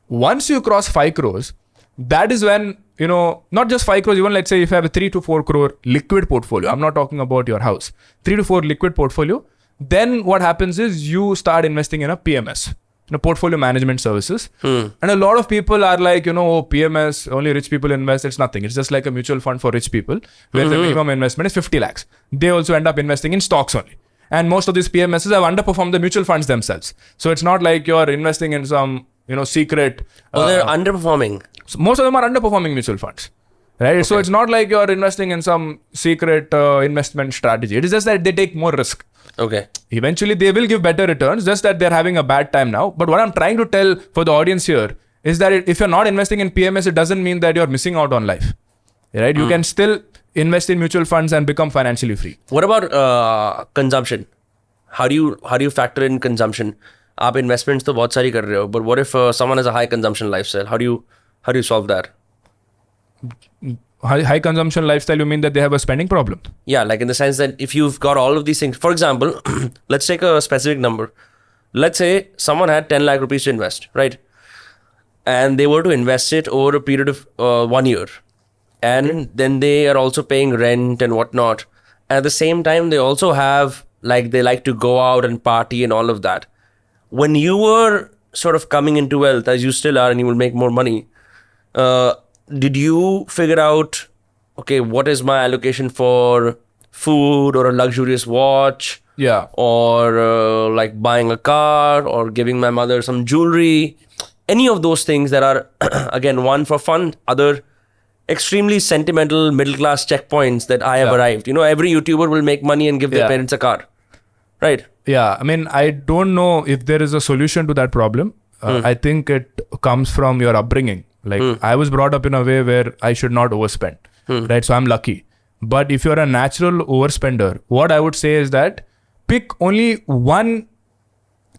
Once you cross 5 crores, that is when, not just 5 crores, even let's say if you have a 3 to 4 crore liquid portfolio, I'm not talking about your house, 3 to 4 liquid portfolio, then what happens is you start investing in a PMS, portfolio management services. And a lot of people are like, PMS, only rich people invest. It's nothing. It's just like a mutual fund for rich people where the minimum investment is 50 lakhs. They also end up investing in stocks only. And most of these PMSs have underperformed the mutual funds themselves. So it's not like you're investing in some, secret. They're underperforming. So most of them are underperforming mutual funds, right? Okay. So it's not like you're investing in some secret investment strategy. It is just that they take more risk. Okay. Eventually, they will give better returns, just that they're having a bad time now. But what I'm trying to tell for the audience here is that if you're not investing in PMS, it doesn't mean that you're missing out on life, right? You can still invest in mutual funds and become financially free. What about consumption? How do you factor in consumption? आप investments तो बहुत सारी कर रहे हो, but what if someone has a high consumption lifestyle? How do you solve that? High consumption lifestyle, you mean that they have a spending problem? Yeah, like in the sense that if you've got all of these things, for example, let's take a specific number. Let's say someone had 10 lakh rupees to invest, right? And they were to invest it over a period of 1 year. And then they are also paying rent and whatnot. At the same time, they also have, they like to go out and party and all of that. When you were sort of coming into wealth, as you still are, and you will make more money, did you figure out, okay, what is my allocation for food or a luxurious watch? Yeah. Or buying a car or giving my mother some jewelry? Any of those things that are, again, one for fun, other extremely sentimental middle-class checkpoints that I have arrived. Every YouTuber will make money and give their parents a car. Right? Yeah. I mean, I don't know if there is a solution to that problem. I think it comes from your upbringing. I was brought up in a way where I should not overspend. Right? So I'm lucky. But if you're a natural overspender, what I would say is that pick only one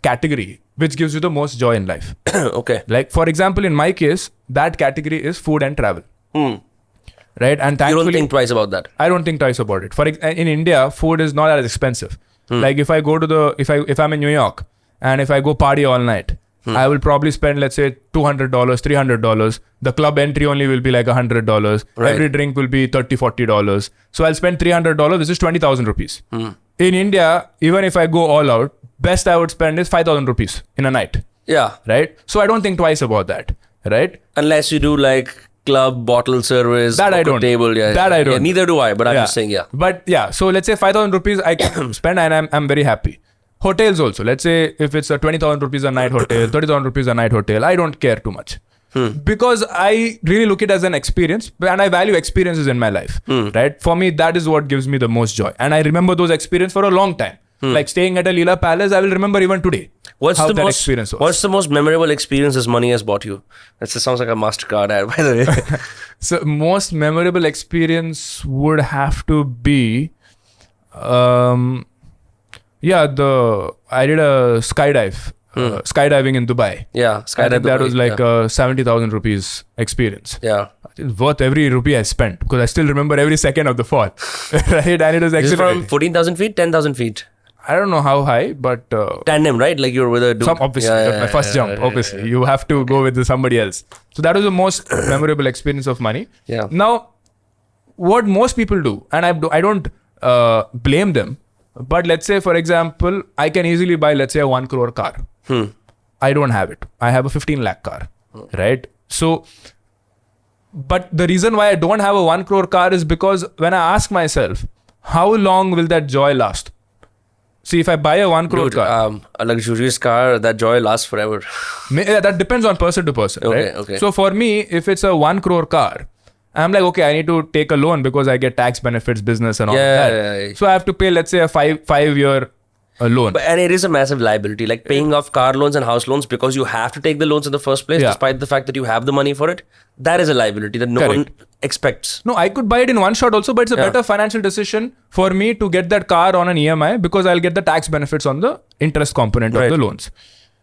category which gives you the most joy in life. Okay. For example, in my case, that category is food and travel. Right? And thankfully, you don't think twice about that? I don't think twice about it. In India, food is not as expensive. If I go to if I'm in New York and if I go party all night, I will probably spend, let's say, $200, $300. The club entry only will be like $100. Right. Every drink will be $30, $40. So I'll spend $300, which is 20,000 rupees. In India, even if I go all out, best I would spend is 5,000 rupees in a night. Yeah. Right? So I don't think twice about that. Right? Unless you do club bottle service, that I don't. Table, that I don't. Yeah, neither do I, but I'm just saying, But so let's say 5,000 rupees I can spend and I'm very happy. Hotels also. Let's say if it's a 20,000 rupees a night hotel, 30,000 rupees a night hotel, I don't care too much. Because I really look it as an experience and I value experiences in my life. Right? For me, that is what gives me the most joy. And I remember those experiences for a long time. Like staying at a Leela Palace, I will remember even today. What's the most memorable experience this money has bought you? That sounds like a MasterCard ad, by the way. So most memorable experience would have to be, I did a skydiving in Dubai. Yeah, skydiving. That was like a 70,000 rupees experience. Yeah. It's worth every rupee I spent because I still remember every second of the fall. Right? And it was actually from 14,000 feet, 10,000 feet. I don't know how high, but tandem, right? Like you're with a dude. Obviously, my first jump. Obviously, you have to go with somebody else. So that was the most memorable experience of money. Yeah. Now, what most people do, and I don't blame them, but let's say, for example, I can easily buy, let's say, a 1 crore car. I don't have it. I have a 15 lakh car, right? So, but the reason why I don't have a 1 crore car is because when I ask myself, how long will that joy last? See, if I buy a 1 crore car, a luxurious car, that joy lasts forever. That depends on person to person, right? Okay. So for me, if it's a 1 crore car, I'm like, okay, I need to take a loan because I get tax benefits, business and all that. Yeah. So I have to pay, let's say, a five-year loan. And it is a massive liability, like paying off car loans and house loans because you have to take the loans in the first place, despite the fact that you have the money for it. That is a liability that no one expects. No, I could buy it in one shot also, but it's a better financial decision for me to get that car on an EMI because I'll get the tax benefits on the interest component of the loans.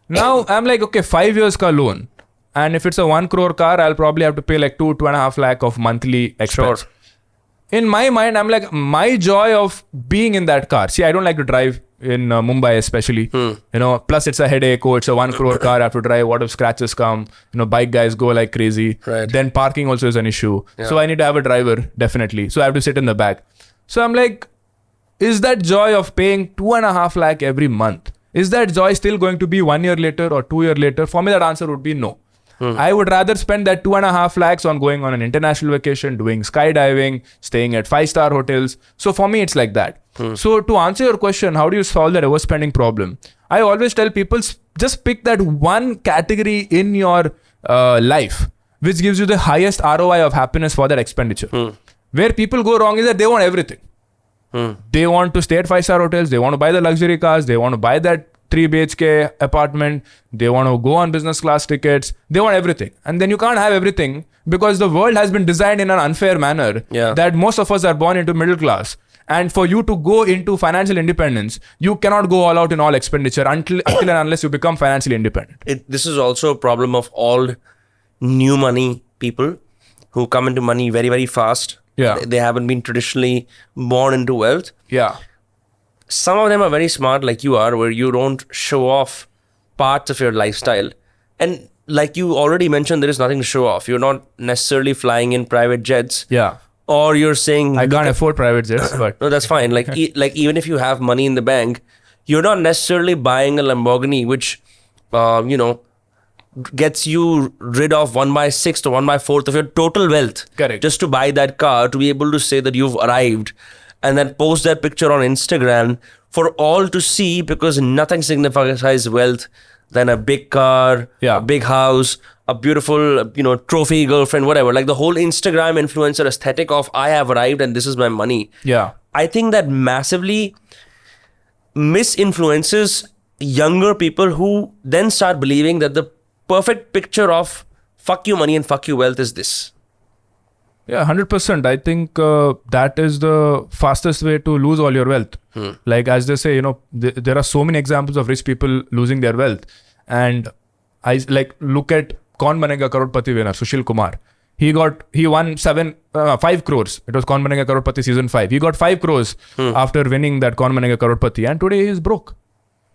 Now I'm like, okay, 5 years car loan. And if it's a 1 crore car, I'll probably have to pay like 2.5 lakh of monthly expense. Sure. In my mind, I'm like, my joy of being in that car. See, I don't like to drive in Mumbai especially. Plus it's a headache. It's a 1 crore car. I have to drive. What if scratches come? Bike guys go like crazy. Right. Then parking also is an issue. Yeah. So I need to have a driver, definitely. So I have to sit in the back. So I'm like, is that joy of paying 2.5 lakh every month? Is that joy still going to be 1 year later or 2 years later? For me, that answer would be no. I would rather spend that 2.5 lakhs on going on an international vacation, doing skydiving, staying at 5-star hotels. So for me, it's like that. So to answer your question, how do you solve that overspending problem? I always tell people, just pick that one category in your life, which gives you the highest ROI of happiness for that expenditure. Where people go wrong is that they want everything. They want to stay at 5-star hotels. They want to buy the luxury cars. They want to buy that 3 BHK apartment. They want to go on business class tickets. They want everything. And then you can't have everything because the world has been designed in an unfair manner that most of us are born into middle class. And for you to go into financial independence, you cannot go all out in all expenditure until and unless you become financially independent. This is also a problem of all new money people who come into money very, very fast. Yeah. They haven't been traditionally born into wealth. Yeah. Some of them are very smart like you are, where you don't show off parts of your lifestyle. And like you already mentioned, there is nothing to show off. You're not necessarily flying in private jets. Yeah. Or you're saying... I can't afford private jets, but... No, that's fine. Like even if you have money in the bank, you're not necessarily buying a Lamborghini, which, gets you rid of 1/6 or 1/4 of your total wealth. Correct. Just to buy that car, to be able to say that you've arrived and then post that picture on Instagram for all to see, because nothing signifies wealth than a big car, a big house, a beautiful, trophy girlfriend, whatever. Like the whole Instagram influencer aesthetic of I have arrived and this is my money. Yeah. I think that massively misinfluences younger people who then start believing that the perfect picture of fuck you money and fuck you wealth is this. Yeah, 100%. I think that is the fastest way to lose all your wealth. Like as they say, there are so many examples of rich people losing their wealth. And I look at Kaun Banega Crorepati winner, Sushil Kumar. He won 5 crores. It was Kaun Banega Crorepati season 5. He got 5 crores after winning that Kaun Banega Crorepati. And today he is broke.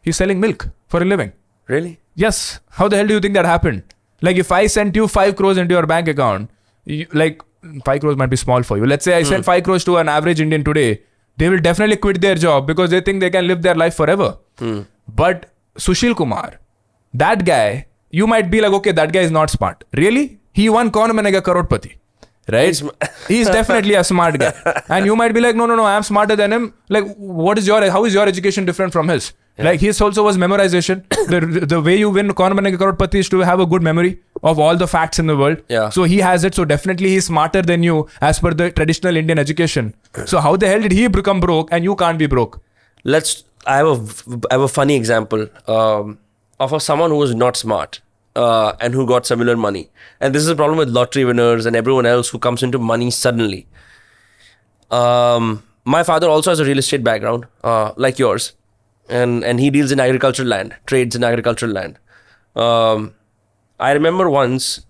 He's selling milk for a living. Really? Yes. How the hell do you think that happened? Like if I sent you 5 crores into your bank account, 5 crores might be small for you. Let's say I send 5 crores to an average Indian today. They will definitely quit their job because they think they can live their life forever. But Sushil Kumar, that guy, you might be like, okay, that guy is not smart. Really? He won Kaun Banega Crorepati. right? He's definitely a smart guy. And you might be like, no, I'm smarter than him. Like, how is your education different from his? Yeah. Like, his also was memorization. the way you win Kaun Banega Crorepati is to have a good memory of all the facts in the world. Yeah. So he has it. So definitely he's smarter than you as per the traditional Indian education. So how the hell did he become broke and you can't be broke? I have a funny example of someone who was not smart and who got similar money. And this is a problem with lottery winners and everyone else who comes into money suddenly. My father also has a real estate background, like yours. And he deals in agricultural land, trades in agricultural land. I remember once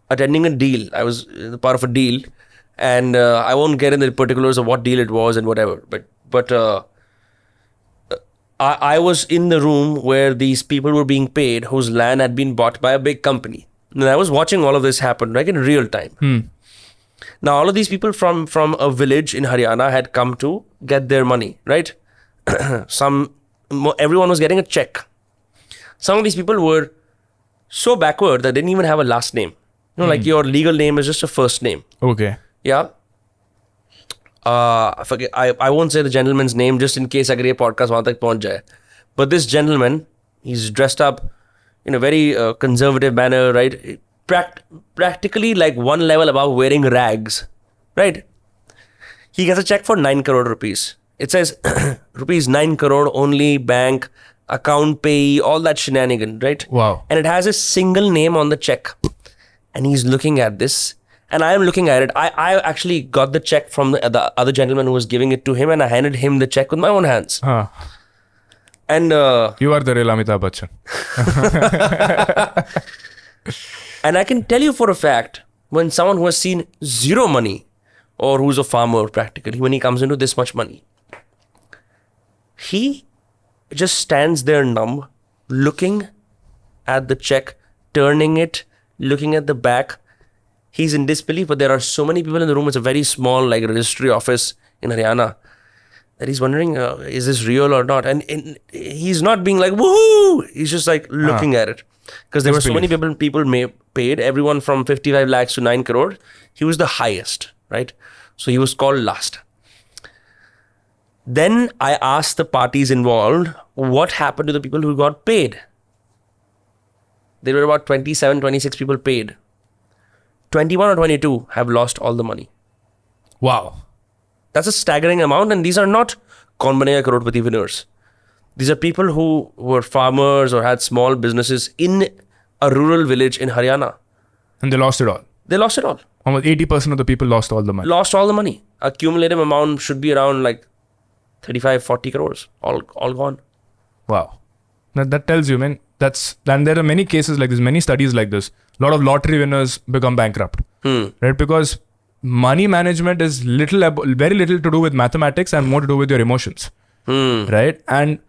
attending a deal. I was part of a deal, and I won't get into the particulars of what deal it was and whatever. But I was in the room where these people were being paid, whose land had been bought by a big company. And I was watching all of this happen, like in real time. Now, all of these people from a village in Haryana had come to get their money, right? Everyone was getting a check. Some of these people were so backward that they didn't even have a last name. You know, like your legal name is just a first name. Okay. Yeah. I forget. I won't say the gentleman's name just in case agar ye podcast wahan tak pahunch jaye. But this gentleman, he's dressed up in a very conservative manner, right? Practically like one level above wearing rags, right? He gets a check for 9 crore rupees. It says rupees 9 crore only, bank, account payee, all that shenanigan, right? Wow. And it has a single name on the check. And he's looking at this. And I am looking at it. I actually got the check from the other gentleman who was giving it to him, and I handed him the check with my own hands. And you are the real Amitabh Bachchan. And I can tell you for a fact, when someone who has seen zero money, or who's a farmer practically, when he comes into this much money, he just stands there numb, looking at the check, turning it, looking at the back. He's in disbelief, but there are so many people in the room. It's a very small, like, registry office in Haryana, that he's wondering, is this real or not? And he's not being like, woohoo! He's just like looking at it. Because there were so many people paid, everyone from 55 lakhs to 9 crore. He was the highest, right? So he was called last. Then I asked the parties involved, what happened to the people who got paid? There were about 27, 26 people paid. 21 or 22 have lost all the money. Wow. That's a staggering amount, and these are not Kaun Banega Crorepati winners. These are people who were farmers or had small businesses in a rural village in Haryana. And they lost it all. They lost it all. Almost 80% of the people lost all the money. Lost all the money. Accumulative amount should be around like 35, 40 crores. All gone. Wow. That tells you, man. And there are many cases like this, many studies like this. A lot of lottery winners become bankrupt. Right? Because money management is very little to do with mathematics and more to do with your emotions. Right? And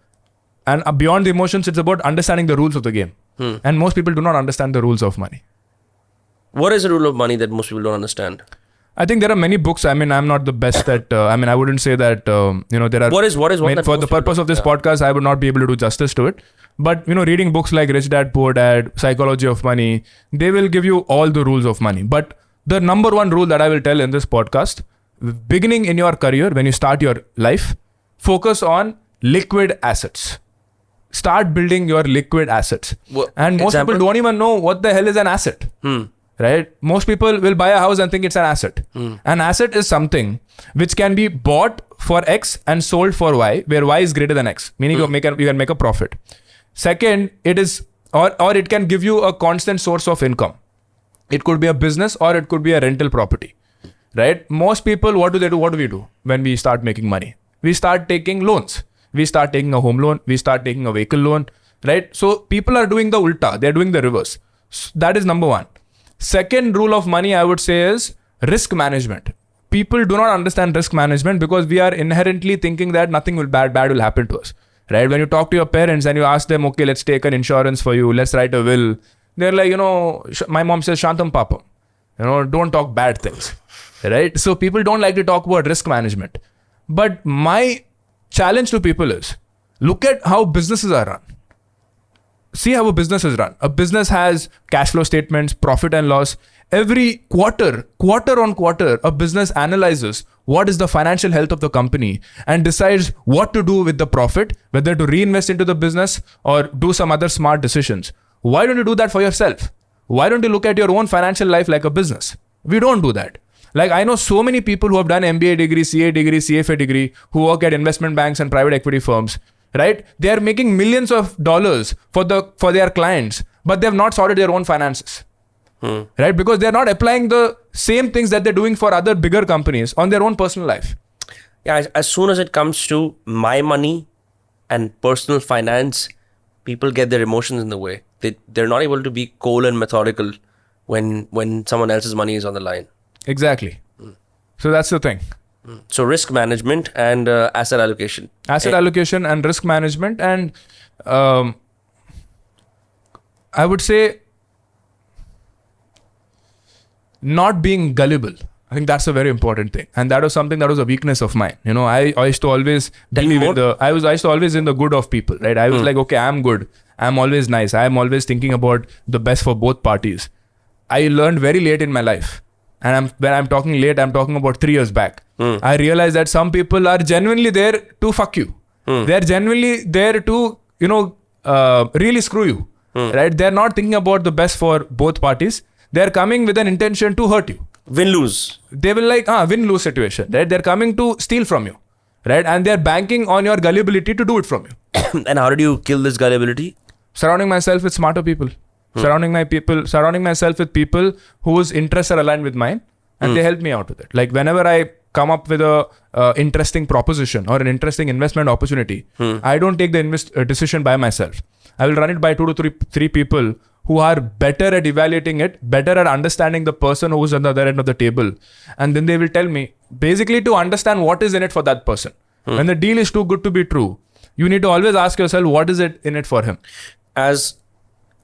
beyond the emotions, it's about understanding the rules of the game. And most people do not understand the rules of money. What is the rule of money that most people don't understand? I think there are many books. I mean, I'm not the best at. I wouldn't say that. There are. What is one that for the purpose of this podcast, I would not be able to do justice to it. But reading books like Rich Dad Poor Dad, Psychology of Money, they will give you all the rules of money. But the number one rule that I will tell in this podcast, beginning in your career, when you start your life, focus on liquid assets. Start building your liquid assets. And most people don't even know what the hell is an asset. Right? Most people will buy a house and think it's an asset. An asset is something which can be bought for X and sold for Y, where Y is greater than X, meaning you can make a profit. Second, it is or it can give you a constant source of income. It could be a business or it could be a rental property. Right? Most people, what do they do? What do we do when we start making money? We start taking loans. We start taking a home loan. We start taking a vehicle loan. Right? So people are doing the ulta. They're doing the reverse. That is number one. Second rule of money, I would say, is risk management. People do not understand risk management because we are inherently thinking that nothing bad will happen to us. Right? When you talk to your parents and you ask them, okay, let's take an insurance for you. Let's write a will. They're like, my mom says, Shantam Papam. Don't talk bad things. Right? So people don't like to talk about risk management. But my challenge to people is, look at how businesses are run. see how a business is run. A business has cash flow statements, profit and loss. Every quarter on quarter, a business analyzes what is the financial health of the company and decides what to do with the profit, whether to reinvest into the business or do some other smart decisions. Why don't you do that for yourself? Why don't you look at your own financial life like a business? We don't do that. Like, I know so many people who have done MBA degree, CA degree, CFA degree, who work at investment banks and private equity firms, right? They are making millions of dollars for their clients, but they have not sorted their own finances. Right? Because they're not applying the same things that they're doing for other bigger companies on their own personal life. Yeah, as soon as it comes to my money and personal finance, people get their emotions in the way. They're not able to be cool and methodical when someone else's money is on the line. Exactly. So that's the thing. So risk management and asset allocation. Asset allocation and risk management, and I would say not being gullible. I think that's a very important thing, and that was something that was a weakness of mine. You know, I used to always believe in I used to always in the good of people, right? I was like, okay, I'm good. I'm always nice. I'm always thinking about the best for both parties. I learned very late in my life, and when I'm talking late, I'm talking about 3 years back. I realized that some people are genuinely there to fuck you. They're genuinely there to, really screw you, right? They're not thinking about the best for both parties. They're coming with an intention to hurt you. Win-lose. They will win-lose situation, right? They're coming to steal from you, right? And they're banking on your gullibility to do it from you. And how did you kill this gullibility? Surrounding myself with smarter people. Surrounding myself with people whose interests are aligned with mine, and they help me out with it. Like, whenever I come up with a interesting proposition or an interesting investment opportunity, I don't take the decision by myself. I will run it by 2 to 3 people who are better at evaluating it, better at understanding the person who's on the other end of the table. And then they will tell me, basically, to understand what is in it for that person. When the deal is too good to be true, you need to always ask yourself, what is it in it for him? As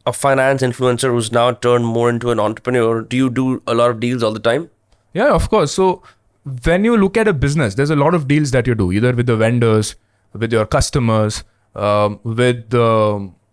a finance influencer who's now turned more into an entrepreneur, do you do a lot of deals all the time? Yeah, of course. So when you look at a business, there's a lot of deals that you do, either with the vendors, with your customers,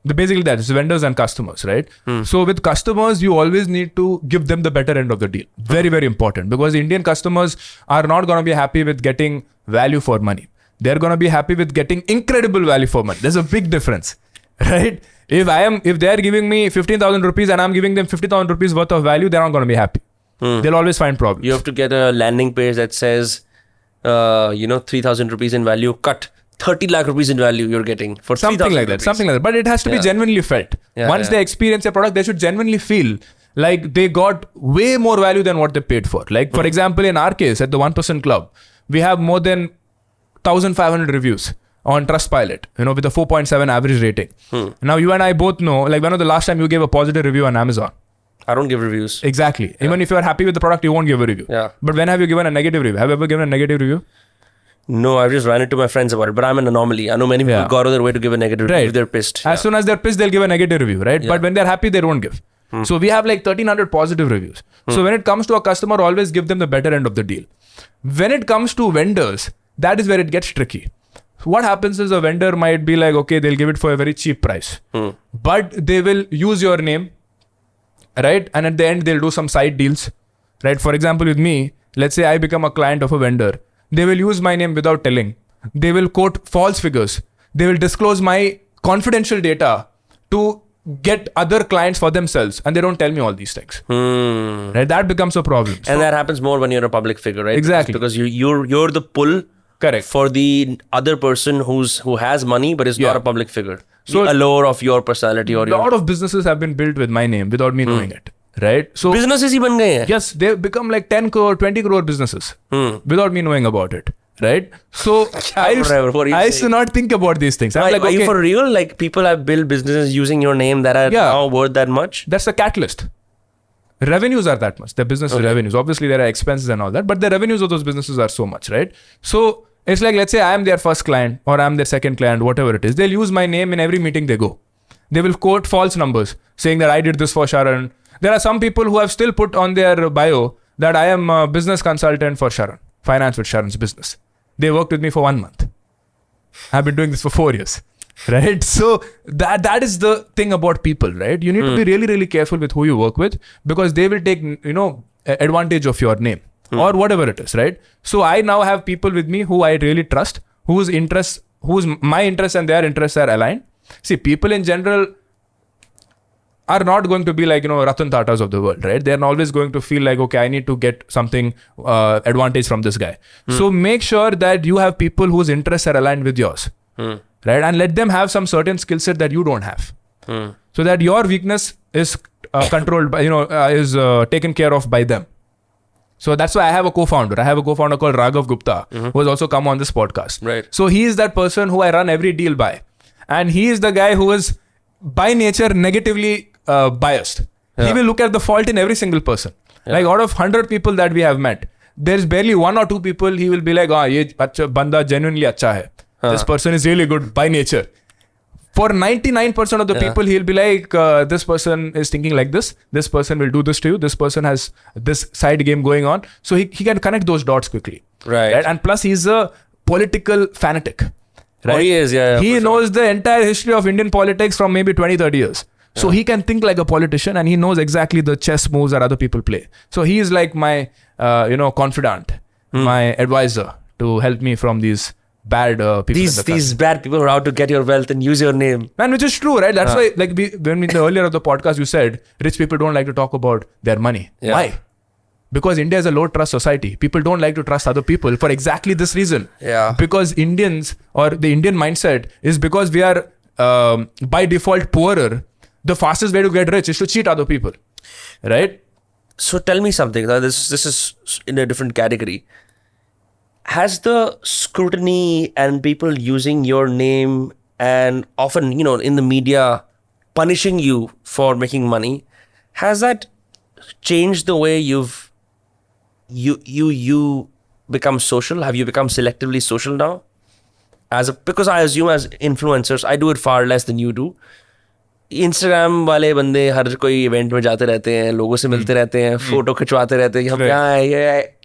basically that is vendors and customers, right? So with customers, you always need to give them the better end of the deal. Very, very important, because Indian customers are not going to be happy with getting value for money. They're going to be happy with getting incredible value for money. There's a big difference, right? If they're giving me 15,000 rupees and I'm giving them 50,000 rupees worth of value, they're not going to be happy. They'll always find problems. You have to get a landing page that says, 3,000 rupees in value, cut 30 lakh rupees in value you're getting for something like that. Something like that. But it has to be genuinely felt. Once they experience a product, they should genuinely feel like they got way more value than what they paid for. Like, for example, in our case, at the 1% Club, we have more than 1,500 reviews on Trustpilot, with a 4.7 average rating. Now, you and I both know, like, when was the last time you gave a positive review on Amazon? I don't give reviews. Exactly. Even if you are happy with the product, you won't give a review. But when have you given a negative review? Have you ever given a negative review? No, I've just ran into my friends about it, but I'm an anomaly. I know many people go out of their way to give a negative review if they're pissed. As soon as they're pissed, they'll give a negative review, right? But when they're happy, they won't give. So we have like 1,300 positive reviews. So when it comes to a customer, always give them the better end of the deal. When it comes to vendors, that is where it gets tricky. What happens is a vendor might be like, okay, they'll give it for a very cheap price. But they will use your name, right? And at the end, they'll do some side deals, right? For example, with me, let's say I become a client of a vendor. They will use my name without telling. They will quote false figures. They will disclose my confidential data to get other clients for themselves, and they don't tell me all these things. Right? That becomes a problem. And that happens more when you're a public figure, right? Exactly. Because you're the pull. Correct. For the other person who has money but is not a public figure. So the allure of your personality or a lot of businesses have been built with my name without me knowing it. Right? So businesses hi ban gaye hain. Yes, they've become like 10 crore, 20 crore businesses without me knowing about it. Right? So I used to not think about these things. I'm like, are you for real? Like, people have built businesses using your name that are now worth that much? That's the catalyst. Revenues are that much. The business revenues. Obviously, there are expenses and all that, but the revenues of those businesses are so much, right? So it's like, let's say I am their first client or I'm their second client, whatever it is. They'll use my name in every meeting they go. They will quote false numbers saying that I did this for Sharan. There are some people who have still put on their bio that I am a business consultant for Sharan, finance with Sharan's business. They worked with me for 1 month. I've been doing this for 4 years. right? So that is the thing about people, right? You need to be really, really careful with who you work with, because they will take, advantage of your name or whatever it is, right? So I now have people with me who I really trust, whose my interests and their interests are aligned. See, people in general are not going to be like, Ratan Tatas of the world, right? They're always going to feel like, okay, I need to get something advantage from this guy. So make sure that you have people whose interests are aligned with yours, right? And let them have some certain skill set that you don't have, so that your weakness is controlled by, is taken care of by them. So that's why I have a co-founder. I have a co-founder called Raghav Gupta, who has also come on this podcast. Right. So he is that person who I run every deal by. And he is the guy who is by nature negatively biased. He will look at the fault in every single person. Like out of 100 people that we have met, there's barely 1 or 2 people he will be like, ye banda genuinely acha hai. This person is really good by nature. For 99% of the people, he'll be like, this person is thinking like this. This person will do this to you. This person has this side game going on. So he can connect those dots quickly. Right. And plus, he's a political fanatic. Right? Oh, he is, He knows the entire history of Indian politics from maybe 20, 30 years. So he can think like a politician, and he knows exactly the chess moves that other people play. So he is like my, confidant, my advisor to help me from these bad people. These bad people who are out to get your wealth and use your name. Man, which is true, right? That's why, when in the earlier of the podcast, you said rich people don't like to talk about their money. Yeah. Why? Because India is a low trust society. People don't like to trust other people for exactly this reason. Yeah. Because Indians, or the Indian mindset, is because we are by default poorer. The fastest way to get rich is to cheat other people, right? So tell me something. Now this is in a different category. Has the scrutiny and people using your name and often, in the media punishing you for making money, has that changed the way you become social? Have you become selectively social now? Because I assume as influencers, I do it far less than you do. Instagram वाले बंदे हर कोई event में जाते रहते हैं, लोगों से मिलते रहते हैं, फोटो खिंचवाते रहते हैं, हम यहाँ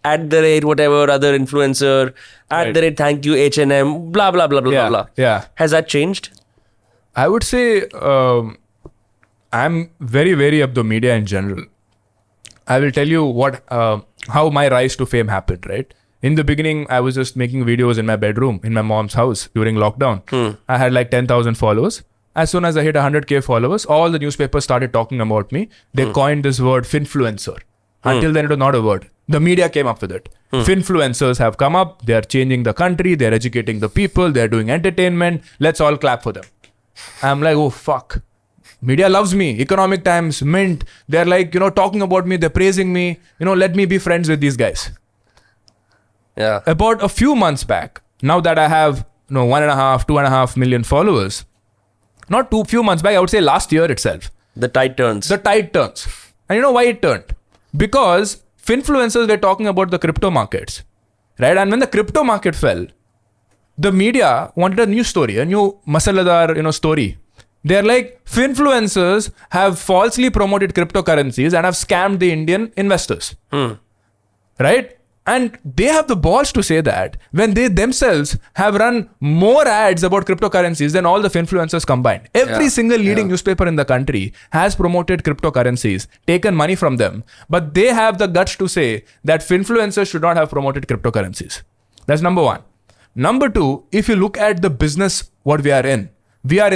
@ whatever other influencer, @ thank you H&M, blah blah blah blah blah. Yeah. Has that changed? I would say I'm very wary of the media in general. I will tell you how my rise to fame happened, right? In the beginning, I was just making videos in my bedroom, in my mom's house during lockdown. I had like 10,000 followers. As soon as I hit 100K followers, all the newspapers started talking about me. They coined this word finfluencer. Until then, it was not a word. The media came up with it. Finfluencers have come up. They're changing the country. They're educating the people. They're doing entertainment. Let's all clap for them. I'm like, oh, fuck. Media loves me. Economic Times, Mint. They're like, talking about me. They're praising me. Let me be friends with these guys. Yeah. About a few months back, now that I have 2.5 million followers, not few months back, I would say last year itself. The tide turns. And you know why it turned? Because finfluencers were talking about the crypto markets, right? And when the crypto market fell, the media wanted a new story, a new masaladar, story. They're like, finfluencers have falsely promoted cryptocurrencies and have scammed the Indian investors, right? And they have the balls to say that when they themselves have run more ads about cryptocurrencies than all the influencers combined. Every single leading newspaper in the country has promoted cryptocurrencies, taken money from them, but they have the guts to say that influencers should not have promoted cryptocurrencies. That's number one. Number two, if you look at the business, what we are in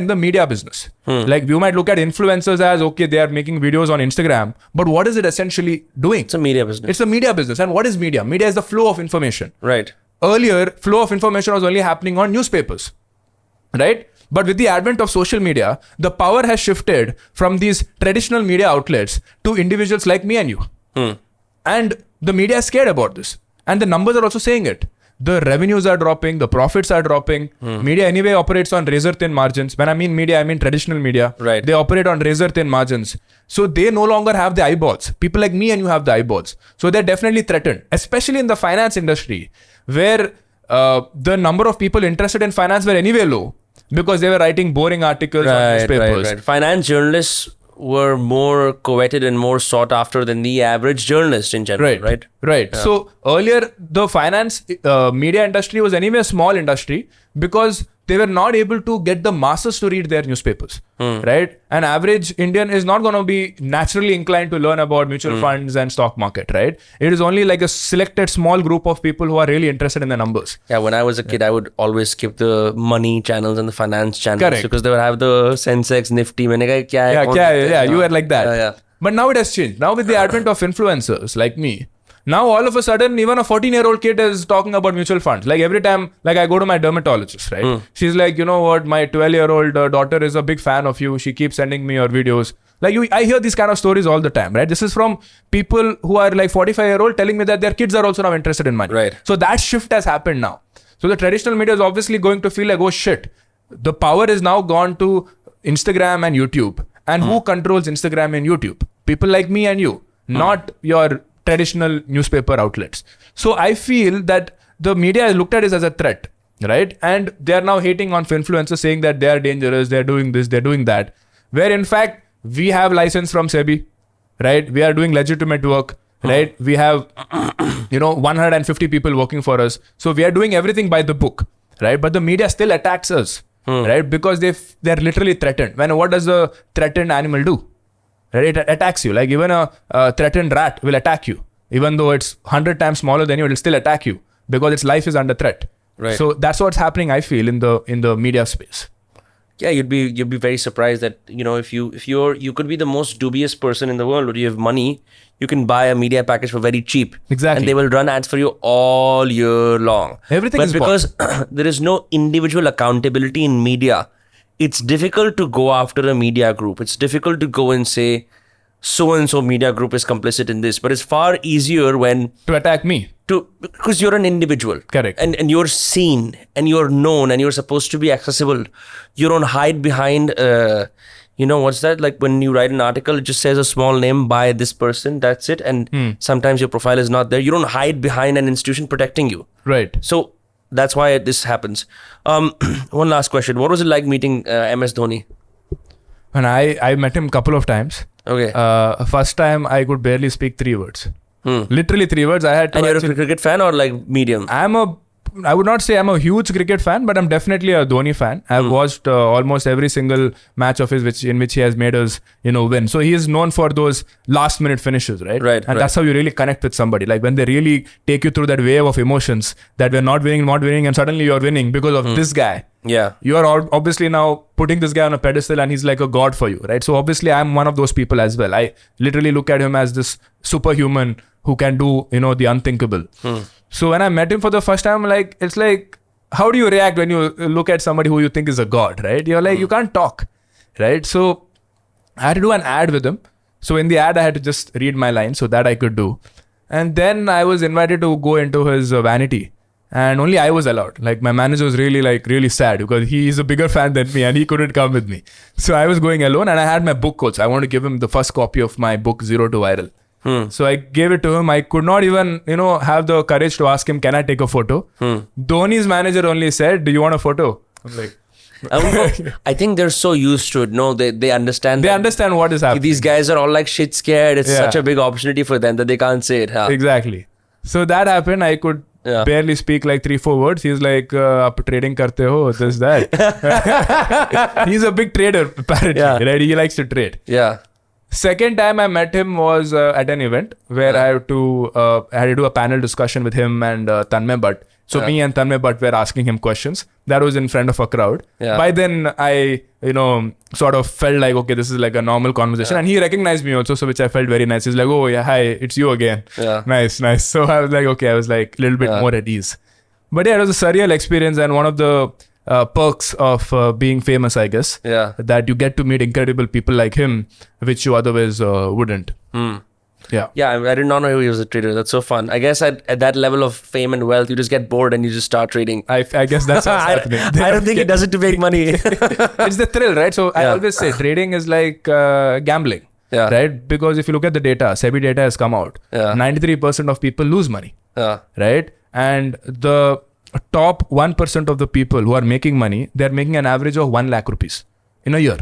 the media business. Like you might look at influencers as, okay, they are making videos on Instagram, but what is it essentially doing? It's a media business. It's a media business. And what is media? Media is the flow of information. Right. Earlier, flow of information was only happening on newspapers, right? But with the advent of social media, the power has shifted from these traditional media outlets to individuals like me and you. And the media is scared about this. And the numbers are also saying it. The revenues are dropping, the profits are dropping. Media anyway operates on razor thin margins. When I mean media, I mean traditional media. Right. They operate on razor thin margins. So they no longer have the eyeballs. People like me and you have the eyeballs. So they're definitely threatened, especially in the finance industry, where the number of people interested in finance were anyway low because they were writing boring articles on newspapers. Right. Finance journalists were more coveted and more sought after than the average journalist in general, right? Right. Yeah. So earlier, the finance media industry was anyway a small industry because they were not able to get the masses to read their newspapers, right? An average Indian is not going to be naturally inclined to learn about mutual funds and stock market, right? It is only like a selected small group of people who are really interested in the numbers. Yeah, when I was a kid, I would always skip the money channels and the finance channels. Correct. Because they would have the Sensex, Nifty. You were like that. Yeah. But now it has changed. Now with the advent of influencers like me, now all of a sudden even a 14-year-old kid is talking about mutual funds. Like every time, like I go to my dermatologist, right? She's like, you know what, my 12-year-old daughter is a big fan of you. She keeps sending me your videos. Like I hear these kind of stories all the time, right? This is from people who are like 45-year-old telling me that their kids are also now interested in money. Right. So that shift has happened now. So the traditional media is obviously going to feel like, oh shit, the power is now gone to Instagram and YouTube. And who controls Instagram and YouTube? People like me and you, not your traditional newspaper outlets. So I feel that the media is looked at this as a threat, right? And they are now hating on influencers, saying that they are dangerous, they're doing this, they're doing that. Where in fact, we have license from SEBI, right? We are doing legitimate work, right? We have, 150 people working for us. So we are doing everything by the book, right? But the media still attacks us, right? Because they're literally threatened. What does a threatened animal do? Right? It attacks you. Like even a threatened rat will attack you. Even though it's 100 times smaller than you, it will still attack you because its life is under threat. Right. So that's what's happening, I feel, in the media space. Yeah, you'd be very surprised that if you could be the most dubious person in the world, but you have money, you can buy a media package for very cheap. Exactly. And they will run ads for you all year long. Everything but is because there is no individual accountability in media, it's difficult to go after a media group. It's difficult to go and say, so-and-so media group is complicit in this. But it's far easier when... To attack me. Because you're an individual. Correct. And you're seen and you're known and you're supposed to be accessible. You don't hide behind, what's that? Like when you write an article, it just says a small name by this person. That's it. And sometimes your profile is not there. You don't hide behind an institution protecting you. Right. So that's why this happens. One last question. What was it like meeting MS Dhoni? And I met him a couple of times. Okay. First time I could barely speak 3 words. Literally 3 words. I had to. And you're a cricket fan or like medium? I would not say I'm a huge cricket fan, but I'm definitely a Dhoni fan. I've watched almost every single match of his in which he has made us, win. So he is known for those last minute finishes, right? Right. And that's how you really connect with somebody. Like when they really take you through that wave of emotions that we're not winning, and suddenly you're winning because of this guy. Yeah. You are obviously now putting this guy on a pedestal and he's like a god for you, right? So obviously I'm one of those people as well. I literally look at him as this superhuman who can do, the unthinkable. So when I met him for the first time, it's like, how do you react when you look at somebody who you think is a god, right? You're like, you can't talk, right? So I had to do an ad with him. So in the ad, I had to just read my lines so that I could do. And then I was invited to go into his vanity. And only I was allowed. Like my manager was really sad because he is a bigger fan than me and he couldn't come with me. So I was going alone and I had my book also. I wanted to give him the first copy of my book, Zero to Viral. So I gave it to him. I could not even, have the courage to ask him, can I take a photo? Dhoni's manager only said, do you want a photo? I'm like... I think they're so used to it. No, they understand. They understand what is happening. These guys are all like shit scared. It's such a big opportunity for them that they can't say it. Huh? Exactly. So that happened. I could barely speak like 3-4 words. He's like, "Aap trading karte ho, this that." He's a big trader, apparently. Right? He likes to trade. Yeah. Second time I met him was at an event where I had to do a panel discussion with him and Tanmay Bhatt. So me and Tanmay Bhatt were asking him questions. That was in front of a crowd. Yeah. By then I, sort of felt like, okay, this is like a normal conversation. And he recognized me also, so which I felt very nice. He's like, oh yeah, hi, it's you again. Yeah. Nice. So I was like, okay, I was like a little bit more at ease. But yeah, it was a surreal experience and one of the perks of being famous, I guess. Yeah. That you get to meet incredible people like him, which you otherwise wouldn't. Yeah. Yeah, I did not know he was a trader. That's so fun. I guess at that level of fame and wealth, you just get bored and you just start trading. I guess that's what's happening. I don't think he does it to make money. It's the thrill, right? So I always say trading is like gambling, right? Because if you look at the data, SEBI data has come out. 93% of people lose money, right? And the top 1% of the people who are making money, they're making an average of 1 lakh rupees in a year.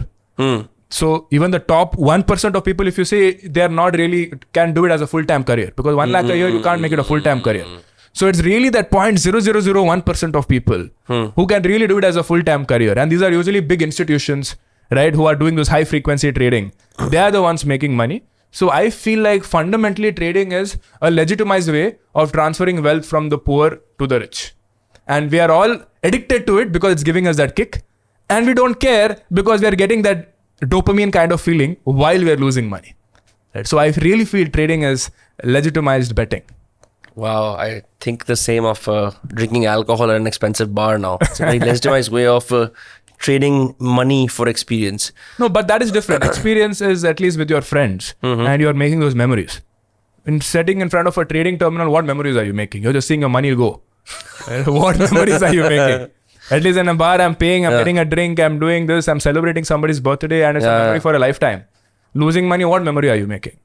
So even the top 1% of people, if you say they're not really can do it as a full-time career, because 1 lakh a year, you can't make it a full-time career. So it's really that 0.0001% of people who can really do it as a full-time career. And these are usually big institutions, right, who are doing this high frequency trading. They are the ones making money. So I feel like fundamentally trading is a legitimized way of transferring wealth from the poor to the rich. And we are all addicted to it because it's giving us that kick. And we don't care because we are getting that dopamine kind of feeling while we are losing money. Right? So I really feel trading is legitimized betting. Wow, I think the same of drinking alcohol at an expensive bar now. It's a very legitimized way of trading money for experience. No, but that is different. Experience is at least with your friends and you're making those memories. In sitting in front of a trading terminal, what memories are you making? You're just seeing your money go. What memories are you making? At least in a bar, I'm paying, I'm getting a drink, I'm doing this, I'm celebrating somebody's birthday and it's a memory for a lifetime. Losing money, what memory are you making?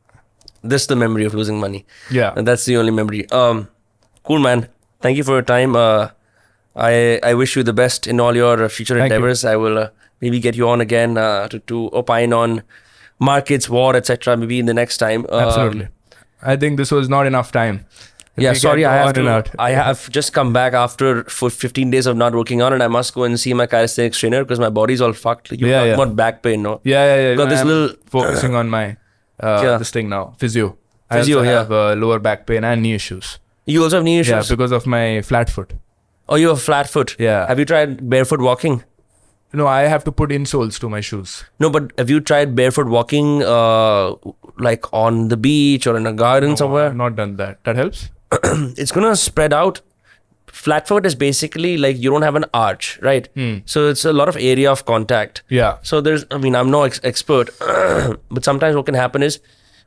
This is the memory of losing money. Yeah. And that's the only memory. Cool, man. Thank you for your time. I wish you the best in all your future endeavors. I will maybe get you on again to opine on markets, war, etc. Maybe in the next time. Absolutely. I think this was not enough time. Yeah, sorry, I have just come back for 15 days of not working out, and I must go and see my calisthenics trainer because my body's all fucked. You talk about back pain, no? Yeah. Got this little focusing on my this thing now, physio. I also have lower back pain and knee issues. You also have knee issues? Yeah, because of my flat foot. Oh, you have flat foot? Yeah. Have you tried barefoot walking? No, I have to put insoles to my shoes. No, but have you tried barefoot walking like on the beach or in a garden somewhere? I've not done that. That helps? It's going to spread out. Flat foot is basically like you don't have an arch, right? So it's a lot of area of contact. Yeah. So I'm no expert, but sometimes what can happen is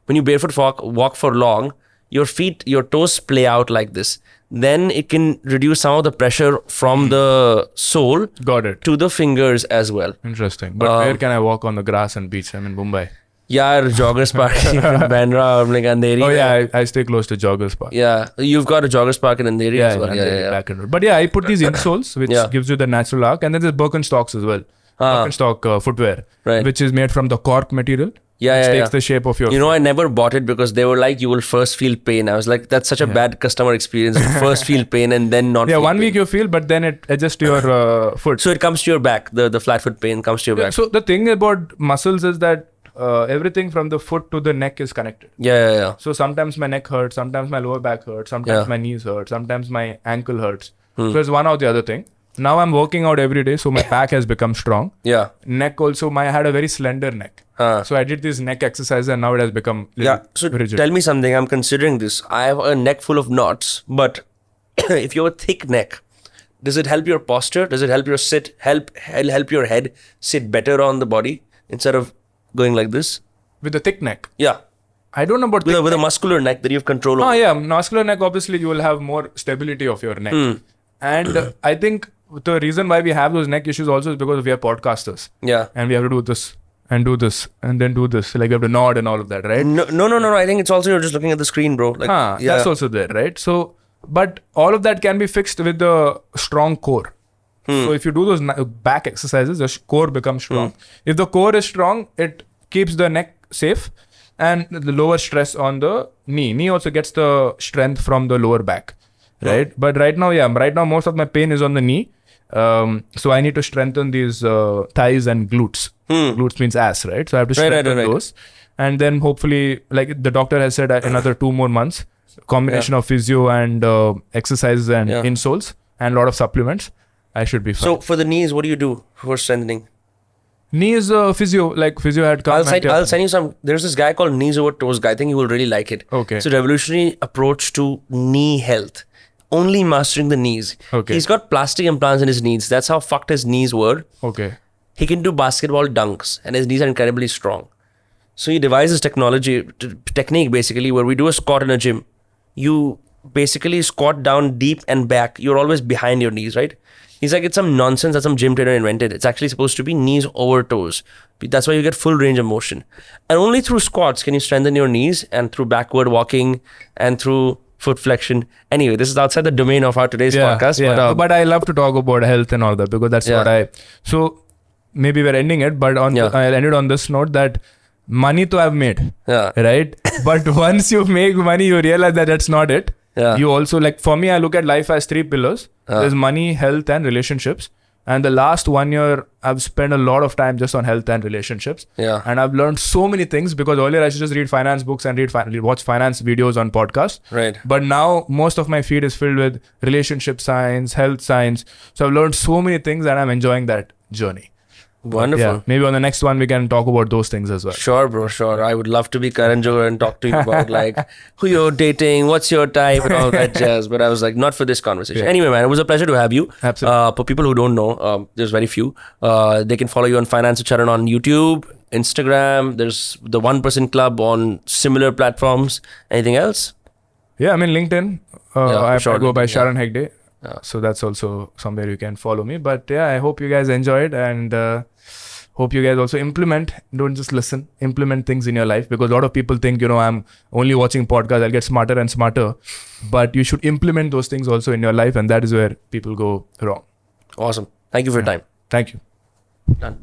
when you barefoot walk for long, your toes play out like this. Then it can reduce some of the pressure from the sole to the fingers as well. Interesting. But where can I walk on the grass and beach? I'm in Mumbai. Yeah, Joggers Park in Bandra or like Andheri. Oh yeah, I stay close to Joggers Park. Yeah, you've got a Joggers Park in Andheri as well. Yeah. But yeah, I put these insoles, which gives you the natural arc, and then there's Birkenstocks as well. Birkenstock footwear, which is made from the cork material. Which takes the shape of your foot. I never bought it because they were like, you will first feel pain. I was like, that's such a bad customer experience. You first feel pain and then not feel 1 pain. week you feel, but then it adjusts to your foot. So it comes to your back. The flat foot pain comes to your back. So the thing about muscles is that everything from the foot to the neck is connected. Yeah. So sometimes my neck hurts, sometimes my lower back hurts, sometimes my knees hurt, sometimes my ankle hurts. So it's one or the other thing. Now I'm working out every day, so my back has become strong. Yeah. Neck also, I had a very slender neck. So I did this neck exercise and now it has become So rigid. Tell me something, I'm considering this. I have a neck full of knots, but if you have a thick neck, does it help your posture? Does it help your help your head sit better on the body instead of going like this? With a thick neck? Yeah. I don't know about with a muscular neck that you have control over. Oh yeah, muscular neck, obviously you will have more stability of your neck. And I think the reason why we have those neck issues also is because we are podcasters. Yeah. And we have to do this and do this and then do this. Like we have to nod and all of that, right? No. I think it's also you're just looking at the screen, bro. Like, that's also there, right? So, but all of that can be fixed with the strong core. So if you do those back exercises, the core becomes strong. If the core is strong, it keeps the neck safe and the lower stress on the knee. Knee also gets the strength from the lower back, right? But right now most of my pain is on the knee. So I need to strengthen these thighs and glutes. Glutes means ass, right? So I have to strengthen those. And then hopefully, like the doctor has said, another 2 more months, combination of physio and exercises and insoles and a lot of supplements, I should be fine. So for the knees, what do you do for strengthening? Knee is physio, like physio had come. I'll send you some. There's this guy called Knees Over Toes guy. I think you will really like it. Okay. It's a revolutionary approach to knee health. Only mastering the knees. Okay. He's got plastic implants in his knees. That's how fucked his knees were. Okay. He can do basketball dunks and his knees are incredibly strong. So he devised this technique basically where we do a squat in a gym. You basically squat down deep and back. You're always behind your knees, right? He's like, it's some nonsense that some gym trainer invented. It's actually supposed to be knees over toes. That's why you get full range of motion. And only through squats can you strengthen your knees, and through backward walking and through foot flexion. Anyway, this is outside the domain of our today's podcast. Yeah. But I love to talk about health and all that because that's what so maybe we're ending it, but I'll end it on this note that money to have made, right? But once you make money, you realize that that's not it. Yeah. You also like, for me, I look at life as 3 pillars. There's money, health, and relationships. And the last 1 year, I've spent a lot of time just on health and relationships. Yeah. And I've learned so many things, because earlier I used to just read finance books and watch finance videos on podcasts. Right. But now most of my feed is filled with relationship science, health science. So I've learned so many things, and I'm enjoying that journey. Wonderful. Yeah, maybe on the next one we can talk about those things as well. Sure, bro. Sure. I would love to be Karan Johar and talk to you about like who you're dating, what's your type, and all that jazz. But I was like, not for this conversation. Yeah. Anyway, man, it was a pleasure to have you. Absolutely. For people who don't know, there's very few. They can follow you on Finance with Sharan on YouTube, Instagram. There's the 1% Club on similar platforms. Anything else? Yeah, I'm in LinkedIn. I go by Sharan Hegde. So that's also somewhere you can follow me. But yeah, I hope you guys enjoyed, and hope you guys also implement, don't just listen, implement things in your life, because a lot of people think, I'm only watching podcasts, I'll get smarter and smarter. But you should implement those things also in your life, and that is where people go wrong. Awesome. Thank you for your time. Thank you. Done.